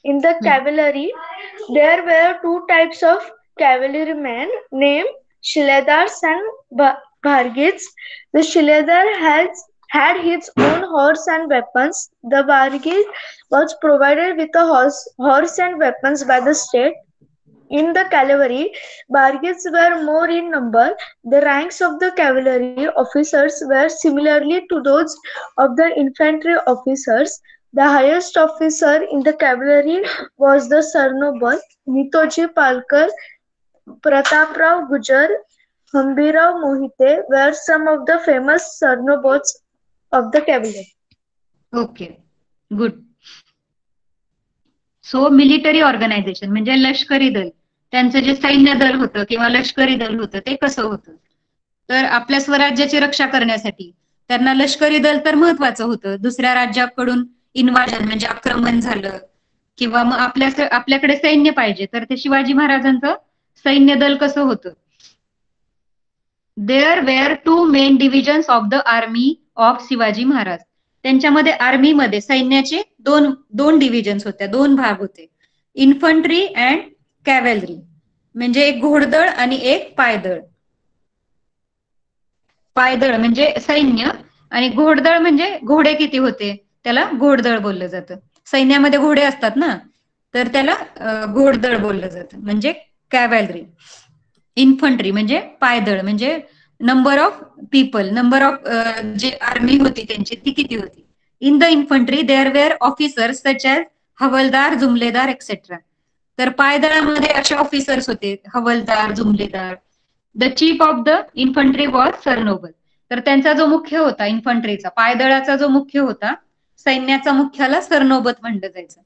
In the cavalry, there were two types of cavalrymen named Shiledars and Bhargits. The Shiledar had his own horse and weapons. The Bhargit was provided with a horse and weapons by the state. In the cavalry, Bhargits were more in number. The ranks of the cavalry officers were similarly to those of the infantry officers. The highest officer in the cavalry was the Sarnobat. Mitoji Palkar, Prataprao Gujar, Hambirao Mohite were some of the famous Sarnobats of the cavalry. Okay, good. So military organisation म्हणजे लष्करी दल, त्यांचं जे सैन्य दल होतं किंवा लष्करी दल होतं ते कसं होतं, तर आपल्या स्वराज्याची रक्षा करण्यासाठी त्यांना लष्करी दल तर महत्वाचं होतं. दुसऱ्या राज्याकडून इन्व्हाजन म्हणजे आक्रमण झालं किंवा मग आपल्याकडे सैन्य पाहिजे, तर ते शिवाजी महाराजांचं सैन्य दल कसं होतं. There were two main divisions of the army of Shivaji Maharaj. त्यांच्यामध्ये आर्मीमध्ये सैन्याचे दोन डिव्हिजन्स होत्या, दोन भाग होते, इन्फंट्री अँड कॅव्हलरी. म्हणजे एक घोडदळ आणि एक पायदळ. पायदळ म्हणजे सैन्य आणि घोडदळ म्हणजे घोडे किती होते त्याला घोडदळ बोललं जातं. सैन्यामध्ये घोडे असतात ना, तर त्याला घोडदळ बोललं जातं म्हणजे कॅव्हलरी. इन्फंट्री म्हणजे पायदळ म्हणजे number of people, number of जे आर्मी होती त्यांची ती किती होती. In the infantry there were officers such as havildar, jumledar etcetera. तर पायदळामध्ये असे ऑफिसर्स होते, हवलदार, जुमलेदार. The chief of the infantry was Sarnobat. तर त्यांचा जो मुख्य होता इन्फंट्रीचा, पायदळाचा जो मुख्य होता, सैन्याचा मुख्याला सरनोबत म्हणलं जायचं.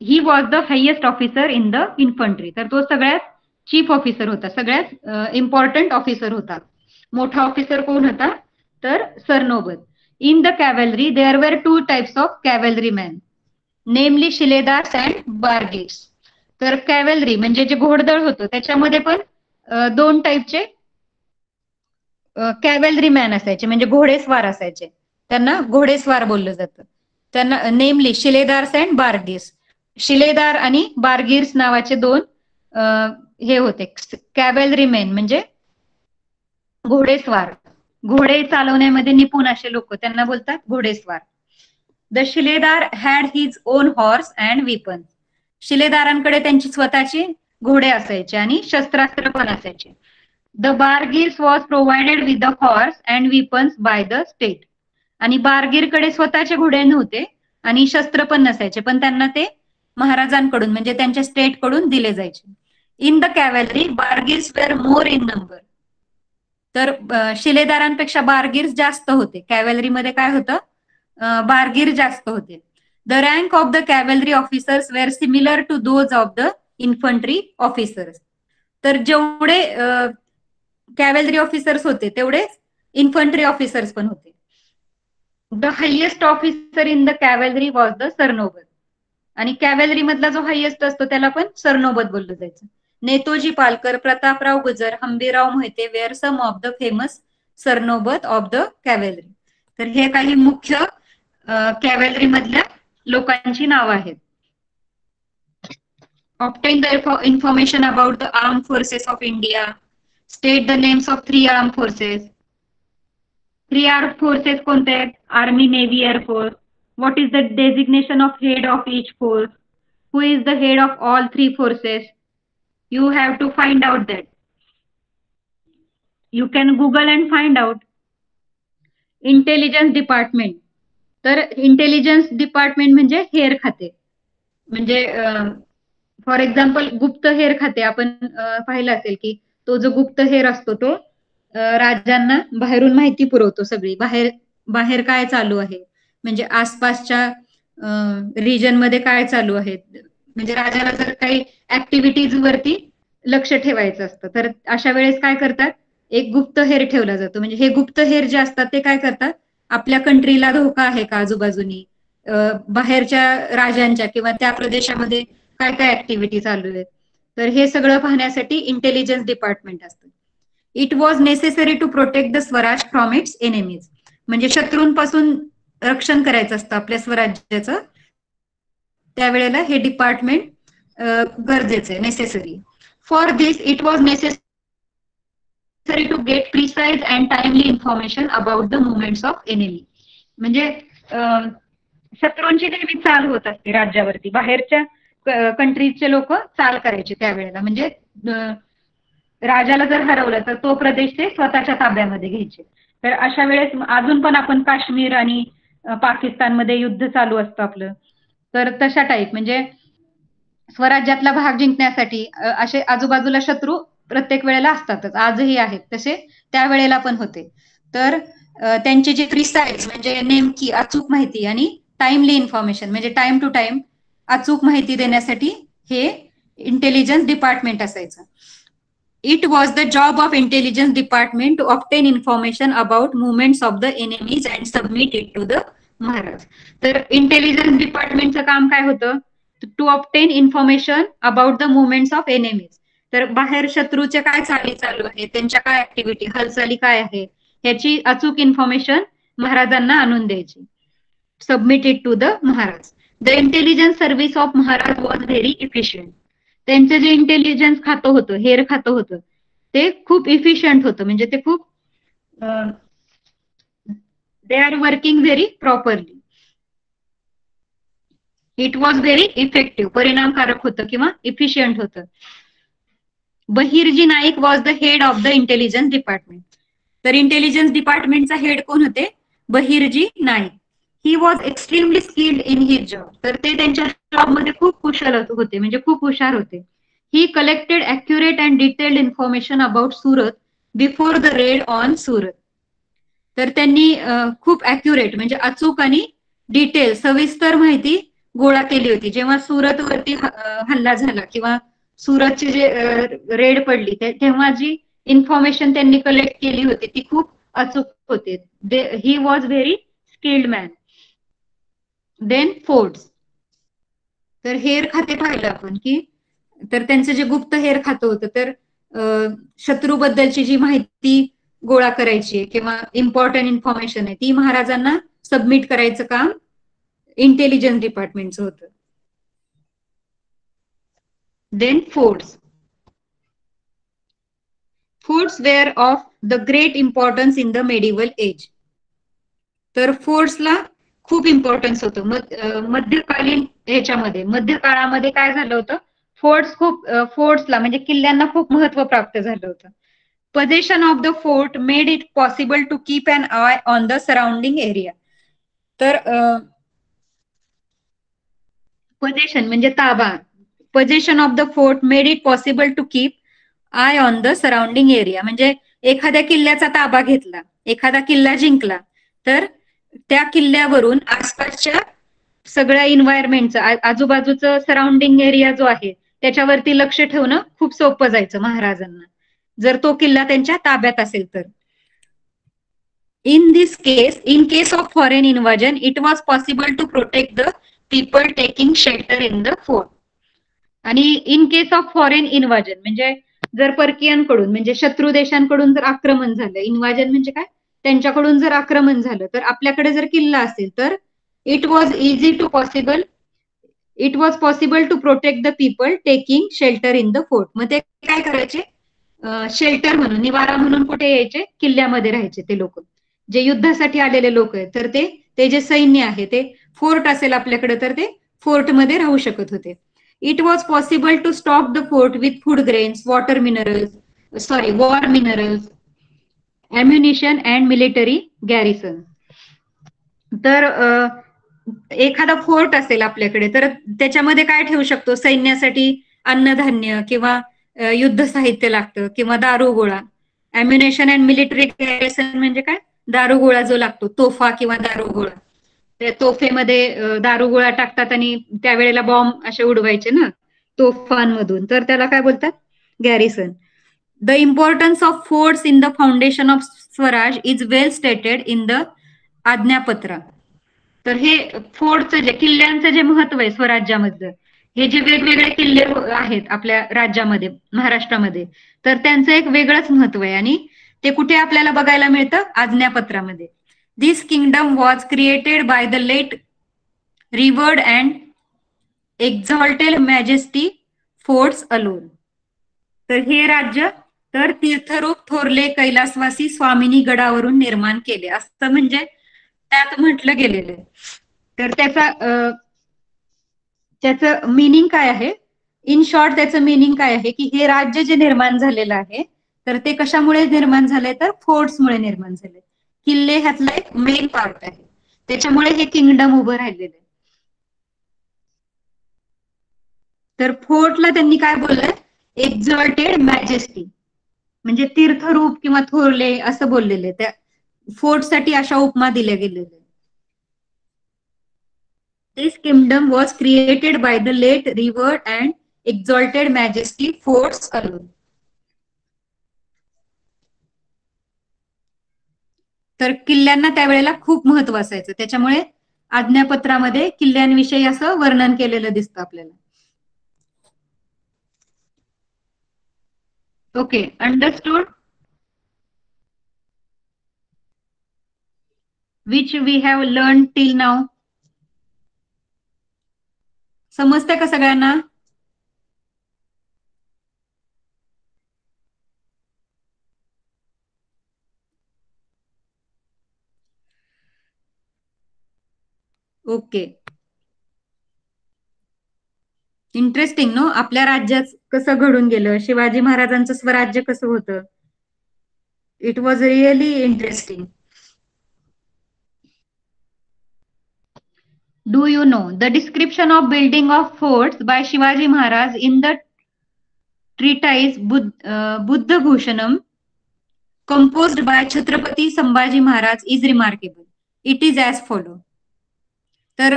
He was the highest officer in the infantry. तर तो सगळ्यात चीफ ऑफिसर होता, सगळ्यात इम्पॉर्टंट ऑफिसर होता. मोठा ऑफिसर कोण होता, तर सरनोबत. In the cavalry there were two types of cavalry man, namely शिलेदार्स अँड बार्गेट्स. तर कॅव्हलरी म्हणजे जे घोडदळ होतं त्याच्यामध्ये पण दोन टाईपचे कॅव्हलरी मॅन असायचे, म्हणजे घोडेस्वार असायचे. त्यांना घोडेस्वार बोललं जातं. त्यांना नेमली शिलेदार्स अँड बार्गेस. शिलेदार आणि बार्गिर्स नावाचे दोन हे होते कॅव्हलरी मॅन, म्हणजे घोडेस्वार, घोडे चालवण्यामध्ये निपुण असे लोक, त्यांना बोलतात घोडेस्वार. The shiledar had his own horse and weapon. शिलेदारांकडे त्यांची स्वतःची घोडे असायचे आणि शस्त्रास्त्र पण असायचे. The bargirs was provided with the horse and weapons by the state. आणि बारगीरकडे स्वतःचे घोडे नव्हते आणि शस्त्र पण नसायचे, पण त्यांना ते महाराजांकडून म्हणजे त्यांच्या स्टेटकडून दिले जायचे. In the cavalry bargirs were more in number. तर शिलेदारांपेक्षा बारगिर्स जास्त होते. कॅव्हलरीमध्ये काय होतं, बारगीर जास्त होते. The rank of the cavalry officers were similar to those of the infantry officers. तर जेवढे कॅव्हलरी ऑफिसर्स होते तेवढे इन्फंट्री ऑफिसर्स पण होते. The highest officer in the cavalry was the Sarnobat. आणि कॅव्हलरी मधला जो हायेस्ट असतो त्याला पण सरनोबत बोललं जायचं. Netoji Palkar, Prataprao Gujar, Hambirao Mohite were some of the famous Sarnobat of the cavalry. तर हे काही मुख्य कॅव्हलरी मधल्या लोकांची नावं आहेत. Obtain the information about the arm forces of India. State the names of 3 arm forces. 3 arm forces कोणते आहेत? Army, navy, air force. What is the designation of head of each force? Who is the head of all 3 forces? You have to find out that. You can Google and find out. Intelligence department. तर इंटेलिजन्स डिपार्टमेंट म्हणजे हेर खाते. म्हणजे फॉर एक्झाम्पल गुप्तहेर खाते आपण पाहिलं असेल की तो जो गुप्तहेर असतो तो राजांना बाहेरून माहिती पुरवतो सगळी, बाहेर काय चालू आहे, म्हणजे आसपासच्या रिजन मध्ये काय चालू आहे. म्हणजे राजाला जर काही ऍक्टिव्हिटीज वरती लक्ष ठेवायचं असतं तर अशा वेळेस काय करतात, एक गुप्तहेर ठेवला जातो. म्हणजे हे गुप्तहेर जे असतात ते काय करतात, आपल्या कंट्रीला धोका आहे का आजूबाजूनी, बाहेरच्या राजांच्या किंवा त्या प्रदेशामध्ये काय काय ऍक्टिव्हिटी चालू आहेत, तर हे सगळं पाहण्यासाठी इंटेलिजन्स डिपार्टमेंट असतं. It was necessary to protect the swaraj from its enemies. म्हणजे शत्रूंपासून रक्षण करायचं असतं आपल्या स्वराज्याचं, त्यावेळेला हे डिपार्टमेंट गरजेचं आहे, necessary. For this it was necessary to get precise and timely information about the movements of enemy. म्हणजे शत्रूंची नेहमी चाल होत असते राज्यावरती, बाहेरच्या कंट्रीजचे लोक चाल करायचे त्यावेळेला. म्हणजे राजाला जर हरवलं तर तो प्रदेश ते स्वतःच्या ताब्यामध्ये घ्यायचे. तर अशा वेळेस अजून पण आपण काश्मीर आणि पाकिस्तानमध्ये युद्ध चालू असतं आपलं, तर तशा टाईप म्हणजे स्वराज्यातला भाग जिंकण्यासाठी असे आजूबाजूला शत्रू प्रत्येक वेळेला असतातच, आजही आहेत तसे त्यावेळेला पण होते. तर त्यांची जी प्रिसाइज म्हणजे नेमकी अचूक माहिती आणि टाइमली इन्फॉर्मेशन म्हणजे टाइम टू टाइम अचूक माहिती देण्यासाठी हे इंटेलिजन्स डिपार्टमेंट असायचं. It was the job of intelligence department to obtain information about movements of the enemies and submit it to the Maharaj. तर इंटेलिजन्स डिपार्टमेंटचं काम काय होतं, to obtain information about the movements of enemies. तर बाहेर शत्रूचे काय चाली चालू आहे, त्यांच्या काय ऍक्टिव्हिटी, हालचाली काय आहे, ह्याची अचूक इन्फॉर्मेशन महाराजांना आणून द्यायची. Submit it to the Maharaj. The intelligence service of Maharaj was very efficient. त्यांचं जे इंटेलिजन्स खातं होतं, हेर खातं होतं, ते खूप इफिशियंट होतं. म्हणजे ते खूप they are working very properly. It was very effective, परिणामकारक होतं किंवा इफिशियंट होतं. Bahirji Naik was the head of the intelligence department. तर इंटेलिजन्स डिपार्टमेंटचा हेड कोण होते, Bahirji Naik. He was extremely skilled in his job. तर ते त्यांच्या जॉबमध्ये खूप कुशल होते, म्हणजे खूप हुशार होते. ही collected accurate and detailed information about Surat before the red on Surat. तर त्यांनी खूप ऍक्युरेट म्हणजे अचूक आणि डिटेल सविस्तर माहिती गोळा केली होती. जेव्हा सुरतवरती हल्ला झाला किंवा सुरतची जे रेड पडली तेव्हा जी इन्फॉर्मेशन त्यांनी कलेक्ट केली होती ती खूप अचूक होते. He was very skilled man. Then forts. तर हेर खाते पाहिलं आपण की तर त्यांचं जे गुप्त हेर खातं होतं तर शत्रूबद्दलची जी माहिती गोळा करायची किंवा इम्पॉर्टंट इन्फॉर्मेशन आहे ती महाराजांना सबमिट करायचं काम इंटेलिजन्स डिपार्टमेंटचं होतं. Then forts. Forts were of the great importance in the medieval age. तर फोर्ट्सला खूप इम्पॉर्टन्स होतं. मध्यकालीन ह्याच्यामध्ये, मध्य काळामध्ये काय झालं होतं, फोर्ट्सला म्हणजे किल्ल्यांना खूप महत्व प्राप्त झालं होतं. Position of the fort made it possible to keep an eye on the surrounding area. तर पोझिशन म्हणजे ताबा, position of the fort made it possible to keep eye on the surrounding area. म्हणजे एखाद्या किल्ल्याचा ताबा घेतला, एखादा किल्ला जिंकला, तर त्या किल्ल्यावरून आसपासच्या सगळ्या इन्व्हायरमेंटचं, आजूबाजूचं सराउंडिंग एरिया जो आहे त्याच्यावरती लक्ष ठेवणं खूप सोपं जायचं महाराजांना, जर तो किल्ला त्यांच्या ताब्यात असेल तर. In case of foreign invasion, it was possible to protect the people taking shelter in the fort. आणि इन केस ऑफ फॉरेन इन्व्हाजन म्हणजे जर परकीयांकडून म्हणजे शत्रू देशांकडून जर आक्रमण झालं, इन्व्हाजन म्हणजे काय, त्यांच्याकडून जर आक्रमण झालं, तर आपल्याकडे जर किल्ला असेल तर it was possible to protect the people taking shelter in the fort. मग ते काय करायचे, शेल्टर म्हणून, निवारा म्हणून कुठे यायचे, किल्ल्यामध्ये राहायचे ते लोक, जे युद्धासाठी आलेले लोक आहेत. तर ते जे सैन्य आहे, ते फोर्ट असेल आपल्याकडे तर ते फोर्टमध्ये राहू शकत होते. It was possible to stock the fort with food grains, war minerals, ammunition and military garrison. तर एखादा फोर्ट असेल आपल्याकडे तर त्याच्यामध्ये काय ठेवू शकतो, सैन्यासाठी अन्नधान्य किंवा युद्ध साहित्य लागतं किंवा दारुगोळा. अम्युनेशन अँड मिलिटरी गॅरिसन म्हणजे काय, दारुगोळा जो लागतो, तोफा किंवा दारुगोळा. त्या तोफेमध्ये दारुगोळा टाकतात आणि त्यावेळेला बॉम्ब असे उडवायचे ना तोफांमधून, तर त्याला काय बोलतात, garrison. The importance of forts in the foundation of Swaraj is well stated in the Ajnapatra. तर हे फोर्टचं जे किल्ल्यांचं जे महत्व आहे स्वराज्यामधलं, हे जे वेगवेगळे किल्ले आहेत आपल्या राज्यामध्ये, महाराष्ट्रामध्ये, तर त्यांचं एक वेगळंच महत्व आहे आणि ते कुठे आपल्याला बघायला मिळतं, आज्ञापत्रामध्ये. This kingdom was created by the late revered and exalted majesty forts alone. तर हे राज्य तर तीर्थरूप थोरले कैलासवासी स्वामिनी गडावरून निर्माण केले असं म्हणजे त्यात म्हटलं गेलेलं आहे. तर त्याचं मिनिंग काय आहे, इन शॉर्ट त्याचं मिनिंग काय आहे की हे राज्य जे निर्माण झालेलं आहे तर ते कशामुळे निर्माण झालंय, तर फोर्ट्समुळे निर्माण झाले. किल्ले ह्यातला एक मेन पार्ट आहे, त्याच्यामुळे हे किंगडम उभं राहिलेलं आहे. तर फोर्टला त्यांनी काय बोललंय, एक्झॉल्टेड मॅजेस्टी म्हणजे तीर्थरूप किंवा थोरले असं बोललेले. त्या फोर्टसाठी अशा उपमा दिल्या गेलेल्या. This kingdom was created by the late revered and exalted majesty forts alone. तर किल्ल्यांना त्यावेळेला खूप महत्व असायचं, त्याच्यामुळे आज्ञापत्रामध्ये किल्ल्यांविषयी असं वर्णन केलेलं दिसतं आपल्याला. Okay, understood. Which we have learn till now. समजतंय का सगळ्यांना? Okay, interesting no. आपल्या राज्यात कसं घडून गेलं, शिवाजी महाराजांचं स्वराज्य कसं होतं. It was really interesting. Do you know the description of building of forts by Shivaji Maharaj in the treatise Budhbhushanam composed by Chhatrapati Sambhaji Maharaj is remarkable. It is as follow. तर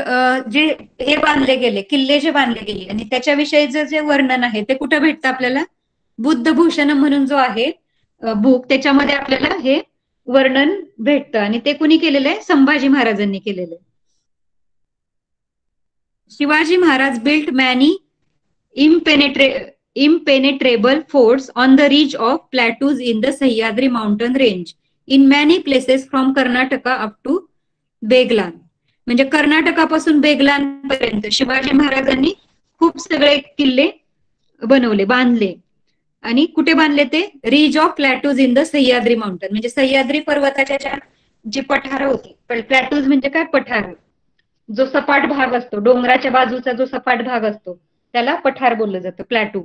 जे हे बांधले गेले, किल्ले जे बांधले गेले आणि त्याच्याविषयीचं जे वर्णन आहे ते कुठं भेटतं आपल्याला, बुद्धभूषण म्हणून जो आहे बुक, त्याच्यामध्ये आपल्याला हे वर्णन भेटतं. आणि ते कुणी केलेलं आहे, संभाजी महाराजांनी केलेलं आहे. Shivaji Maharaj built many impenetrable forts on the ridge of plateaus in the Sahyadri mountain range in many places from Karnataka up to Beglan. म्हणजे कर्नाटकापासून बेगलान पर्यंत शिवाजी महाराजांनी खूप सगळे किल्ले बनवले, बांधले. आणि कुठे बांधले ते? Ridge of plateaus in the Sahyadri mountain, म्हणजे सह्याद्री पर्वताच्या जी पठार होती, प्लॅटूज म्हणजे काय? पठार. जो सपाट भाग असतो, डोंगराच्या बाजूचा जो सपाट भाग असतो त्याला पठार बोललं जातं, प्लॅटू.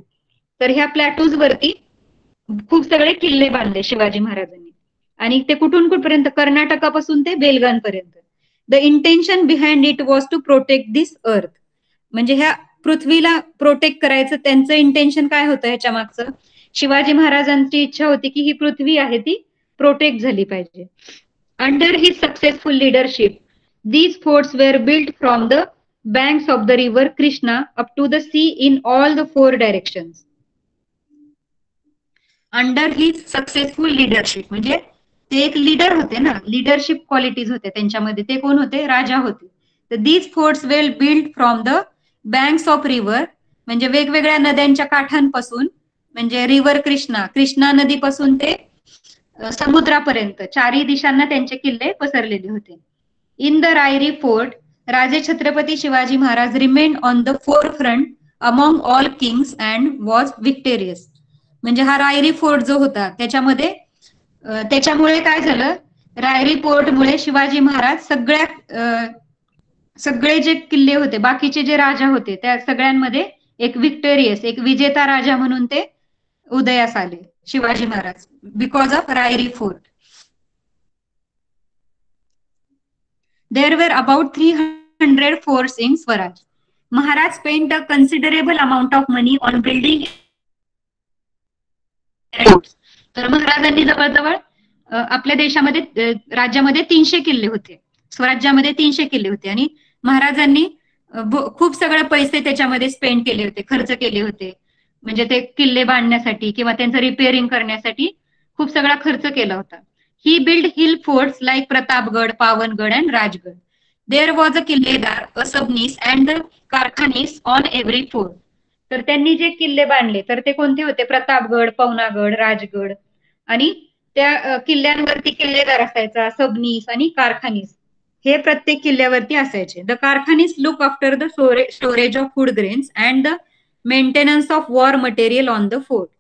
तर ह्या प्लॅटूज वरती खूप सगळे किल्ले बांधले शिवाजी महाराजांनी. आणि ते कुठून कुठपर्यंत? कर्नाटकापासून ते बेलगाम पर्यंत. The intention behind it was to protect this earth, म्हणजे ह्या पृथ्वीला प्रोटेक्ट करायचं त्यांचं इंटेन्शन काय होतं ह्याच्या मागचं? शिवाजी महाराजांची इच्छा होती की ही पृथ्वी आहे ती प्रोटेक्ट झाली पाहिजे. Under his successful leadership these forts were built from the banks of the river Krishna up to the sea in all the 4 directions. Under his successful leadership, म्हणजे ते एक लीडर होते ना, लिडरशिप क्वालिटीज होते त्यांच्यामध्ये. ते कोण होते? राजा होते. तर these forts were built from the banks of river, म्हणजे वेगवेगळ्या नद्यांच्या काठांपासून, म्हणजे रिव्हर कृष्णा, कृष्णा नदीपासून ते समुद्रापर्यंत चारही दिशांना त्यांचे किल्ले पसरलेले होते. In the Rairi fort, Raje Chhatrapati Shivaji Maharaj remained on the forefront among all kings and was victorious. म्हणजे हा रायरी फोर्ट जो होता त्याच्यामध्ये त्याच्यामुळे काय झालं? रायरी फोर्टमुळे शिवाजी महाराज सगळे जे किल्ले होते, बाकीचे जे राजा होते त्या सगळ्यांमध्ये एक विक्टोरियस, एक विजेता राजा म्हणून ते उदयास आले Shivaji Maharaj, because of Rairi fort. There were about 300 forts in Swaraj. Maharaj spent a considerable amount of money on building forts. तर महाराजांनी जवळजवळ आपल्या देशामध्ये, राज्यामध्ये 300 किल्ले होते, स्वराज्यामध्ये 300 किल्ले होते, आणि महाराजांनी खूप सगळे पैसे त्याच्यामध्ये स्पेंड केले होते, खर्च केले होते. म्हणजे ते किल्ले बांधण्यासाठी किंवा त्यांचं रिपेअरिंग करण्यासाठी खूप सगळा खर्च केला होता. He built hill forts like Pratapgarh, Pavangad and Rajgarh. There was a Killedar, a subnis and the Karkhanis on every fort. तर त्यांनी जे किल्ले बांधले तर ते कोणते होते? प्रतापगड, पवनागड, राजगड. आणि त्या किल्ल्यांवरती किल्लेदार असायचा, सबनीस आणि कारखानीस, हे प्रत्येक किल्ल्यावरती असायचे. The Karkhanis look after the storage of food grains and the maintenance of war material on the fort.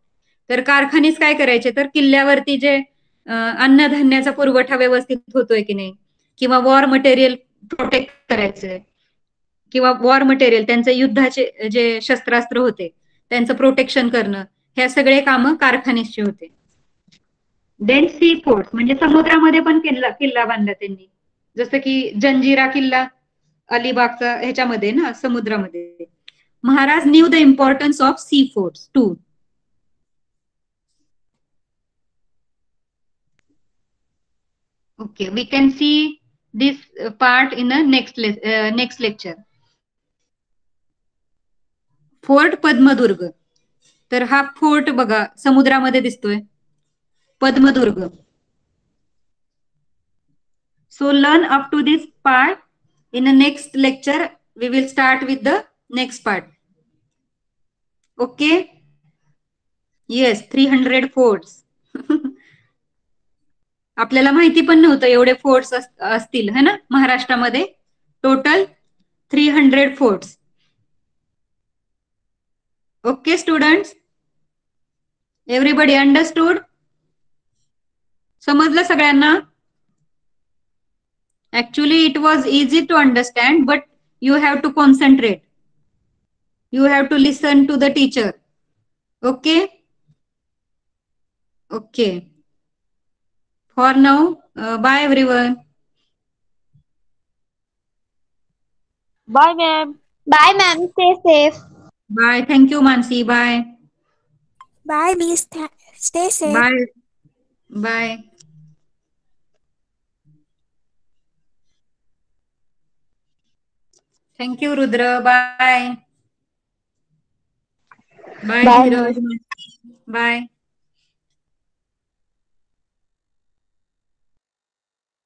तर कारखानीस काय करायचे? तर किल्ल्यावरती जे अन्नधान्याचा पुरवठा व्यवस्थित होतोय की नाही, किंवा वॉर मटेरियल प्रोटेक्ट करायचंय, किंवा वॉर मटेरियल त्यांचे युद्धाचे जे शस्त्रास्त्र होते त्यांचं प्रोटेक्शन करणं, ह्या सगळे कामं कारखानीसचे होते. देन सी फोर्ट, म्हणजे समुद्रामध्ये पण किल्ला बांधला त्यांनी, जसं की जंजिरा किल्ला अलिबागचा ह्याच्यामध्ये ना, समुद्रामध्ये. Maharaj knew the importance of sea forts too. Okay, we can see this part in the next lecture. Fort Padmadurg. तर हा फोर्ट बघा समुद्रामध्ये दिसतोय, Padmadurg. So learn up to this part. In the next lecture we will start with the next part. Okay? Yes, 300 forts. आपल्याला माहिती पण नव्हतं एवढे फोर्ट्स असतील है ना महाराष्ट्रामध्ये. Total 300 forts. Okay students, everybody understood? समजलं सगळ्यांना? Actually it was easy to understand, but you have to concentrate, you have to listen to the teacher. Okay okay, for now, bye everyone. Bye, ma'am. Bye, ma'am. Stay safe. Bye. Thank you, Mansi. Bye. Bye, Miss. Stay safe. Bye. Bye. Thank you, Rudra. Bye. Bye, Bye, Dheeraj. Bye.